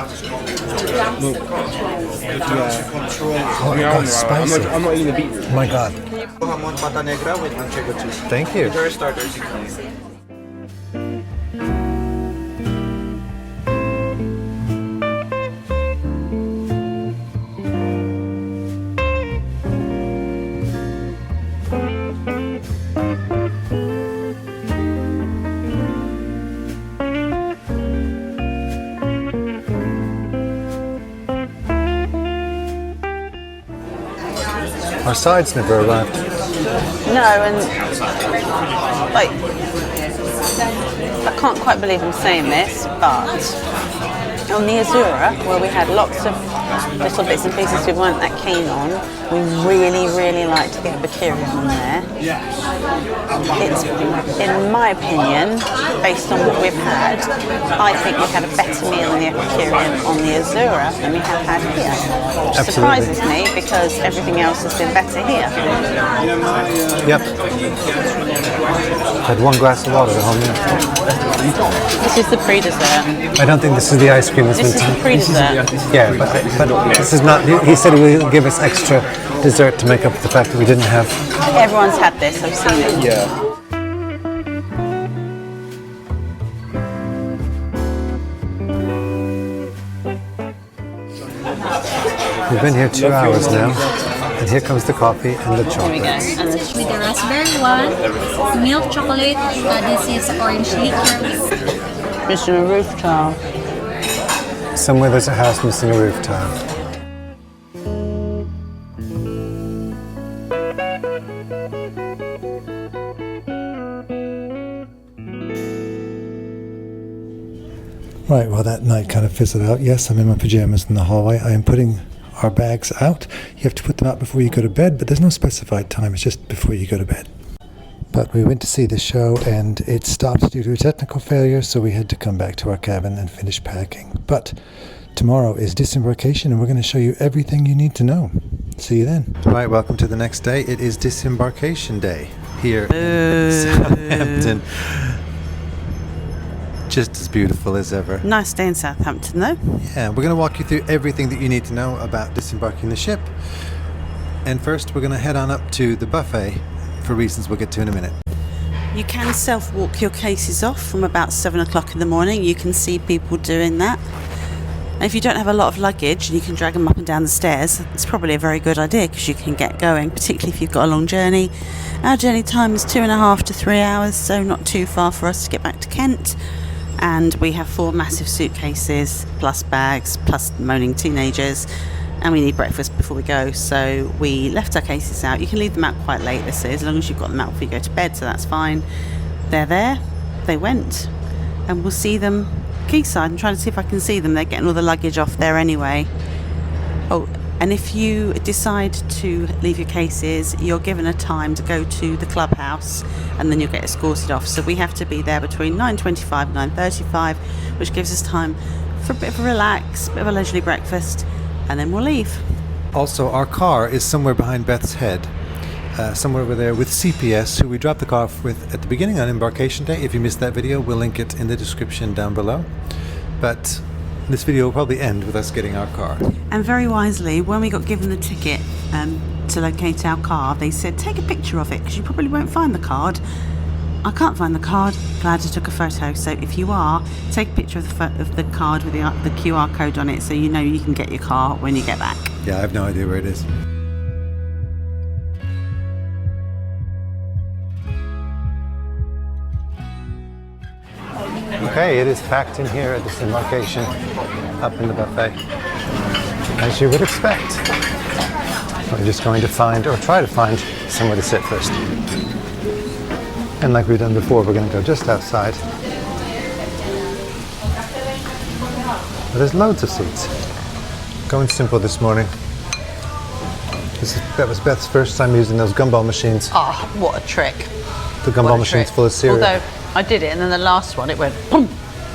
Oh, that's spicy. I'm not eating the beetroot. Oh my God. Hamon pata negra with manchego cheese. Thank you. These are starters. Our sides never arrived. No, and like, I can't quite believe I'm saying this, but on the Azura, where we had lots of little bits and pieces we weren't that keen on, we really like to get Embarkation on there. It's, in my opinion, based on what we've had, I think we had a better meal in the Embarkation on the Azura than we have had here. Which surprises me because everything else has been better here. Yep. Had one glass of water the whole meal. This is the pre-dessert. I don't think this is the ice cream. This is the pre-dessert. Yeah, but this is not. He said he would give us extra dessert to make up for the fact that we didn't have. Everyone's had this. I've seen it. Yeah. We've been here 2 hours now, and here comes the coffee and the chocolate. With the raspberry one, milk chocolate, this is orange liquor. Missing a roof tile. Somewhere there's a house missing a roof tile. Right, well that night kind of fizzled out. Yes, I'm in my pajamas in the hallway. I am putting our bags out. You have to put them out before you go to bed, but there's no specified time. It's just before you go to bed. But we went to see the show and it stopped due to a technical failure, so we had to come back to our cabin and finish packing. But tomorrow is disembarkation and we're going to show you everything you need to know. See you then. Right, welcome to the next day. It is disembarkation day here in Southampton. Just as beautiful as ever. Nice day in Southampton though. Yeah, we're going to walk you through everything that you need to know about disembarking the ship. And first we're going to head on up to the buffet for reasons we'll get to in a minute. You can self-walk your cases off from about 7 o'clock in the morning. You can see people doing that. And if you don't have a lot of luggage and you can drag them up and down the stairs, it's probably a very good idea because you can get going, particularly if you've got a long journey. Our journey time is 2.5 to 3 hours, so not too far for us to get back to Kent. And we have 4 massive suitcases, plus bags, plus moaning teenagers, and we need breakfast before we go, so we left our cases out. You can leave them out quite late, this is, as long as you've got them out before you go to bed, so that's fine. They're there, they went, and we'll see them quayside. I'm trying to see if I can see them. They're getting all the luggage off there anyway. Oh, and if you decide to leave your cases, you're given a time to go to the clubhouse and then you'll get escorted off. So we have to be there between 9:25 and 9:35, which gives us time for a bit of a relax, a bit of a leisurely breakfast, and then we'll leave. Also, our car is somewhere behind Beth's head, somewhere over there with CPS, who we dropped the car off with at the beginning on Embarkation Day. If you missed that video, we'll link it in the description down below. But this video will probably end with us getting our car. And very wisely, when we got given the ticket to locate our car, they said take a picture of it because you probably won't find the card. I can't find the card. Glad I took a photo. So if you are, take a picture of the card with the QR code on it so you know you can get your car when you get back. Yeah, I have no idea where it is. Okay, it is packed in here at this embarkation, up in the buffet, as you would expect. We're just going to find, or try to find, somewhere to sit first. And like we've done before, we're going to go just outside. But there's loads of seats. Going simple this morning. That was Beth's first time using those gumball machines. Oh, what a trick. The gumball machines full of cereal. Although I did it and then the last one, it went boom.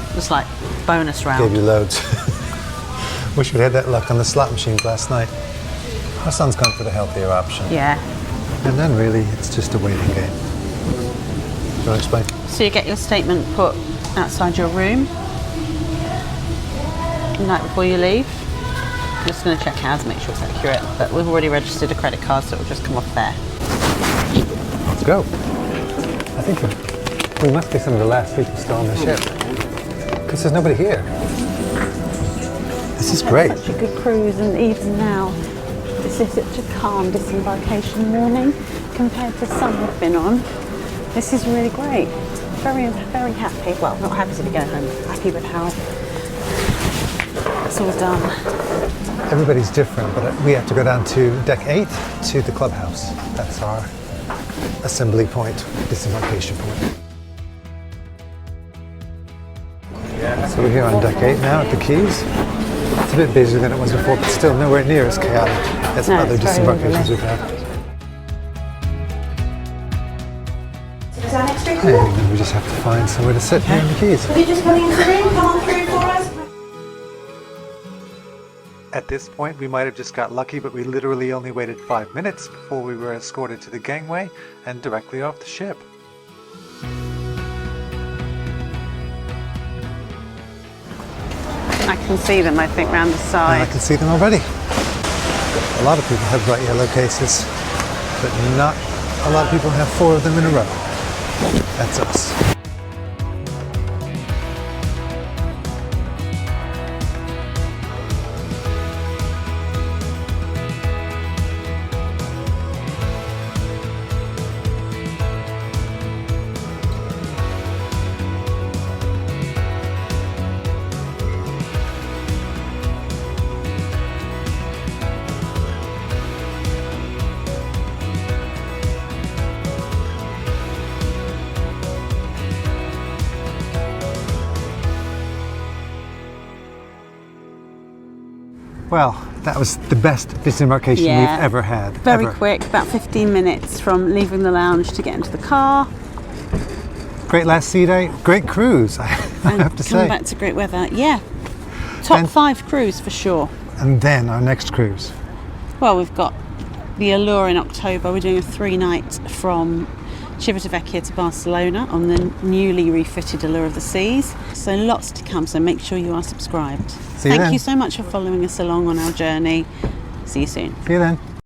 It was like bonus round. Gave you loads. Wish we'd had that luck on the slot machines last night. Our son's gone for the healthier option. Yeah. And then really, it's just a waiting game. Do you want to explain? So you get your statement put outside your room the night before you leave. I'm just going to check ours, make sure it's accurate. But we've already registered a credit card, so it will just come off there. Let's go. I think we must be some of the last people still on the ship. Because there's nobody here. This is great. Such a good cruise, and even now, this is such a calm disembarkation morning compared to some we've been on. This is really great. Very, very happy. Well, not happy to be going home. Happy with how It's all done. Everybody's different, but we have to go down to deck 8 to the clubhouse. That's our assembly point, disembarkation point. So we're here on deck 8 now at the quays. It's a bit busier than it was before, but still nowhere near as chaotic as other disembarkations we've had. And we just have to find somewhere to sit here in the quays. Will you just come into the room? Come on through for us. At this point, we might have just got lucky, but we literally only waited 5 minutes before we were escorted to the gangway and directly off the ship. I can see them, I think, round the side. And I can see them already. A lot of people have bright yellow cases, but not a lot of people have 4 of them in a row. That's us. Well, that was the best disembarkation we've ever had. Very quick, about 15 minutes from leaving the lounge to get into the car. Great last sea day, great cruise, I have to say. Coming back to great weather, yeah. Top 5 cruise for sure. And then our next cruise. Well, we've got the Allure in October. We're doing a 3-night from Civitavecchia to Barcelona on the newly refitted Allure of the Seas. So lots to come, so make sure you are subscribed. See you then. Thank you so much for following us along on our journey. See you soon. See you then.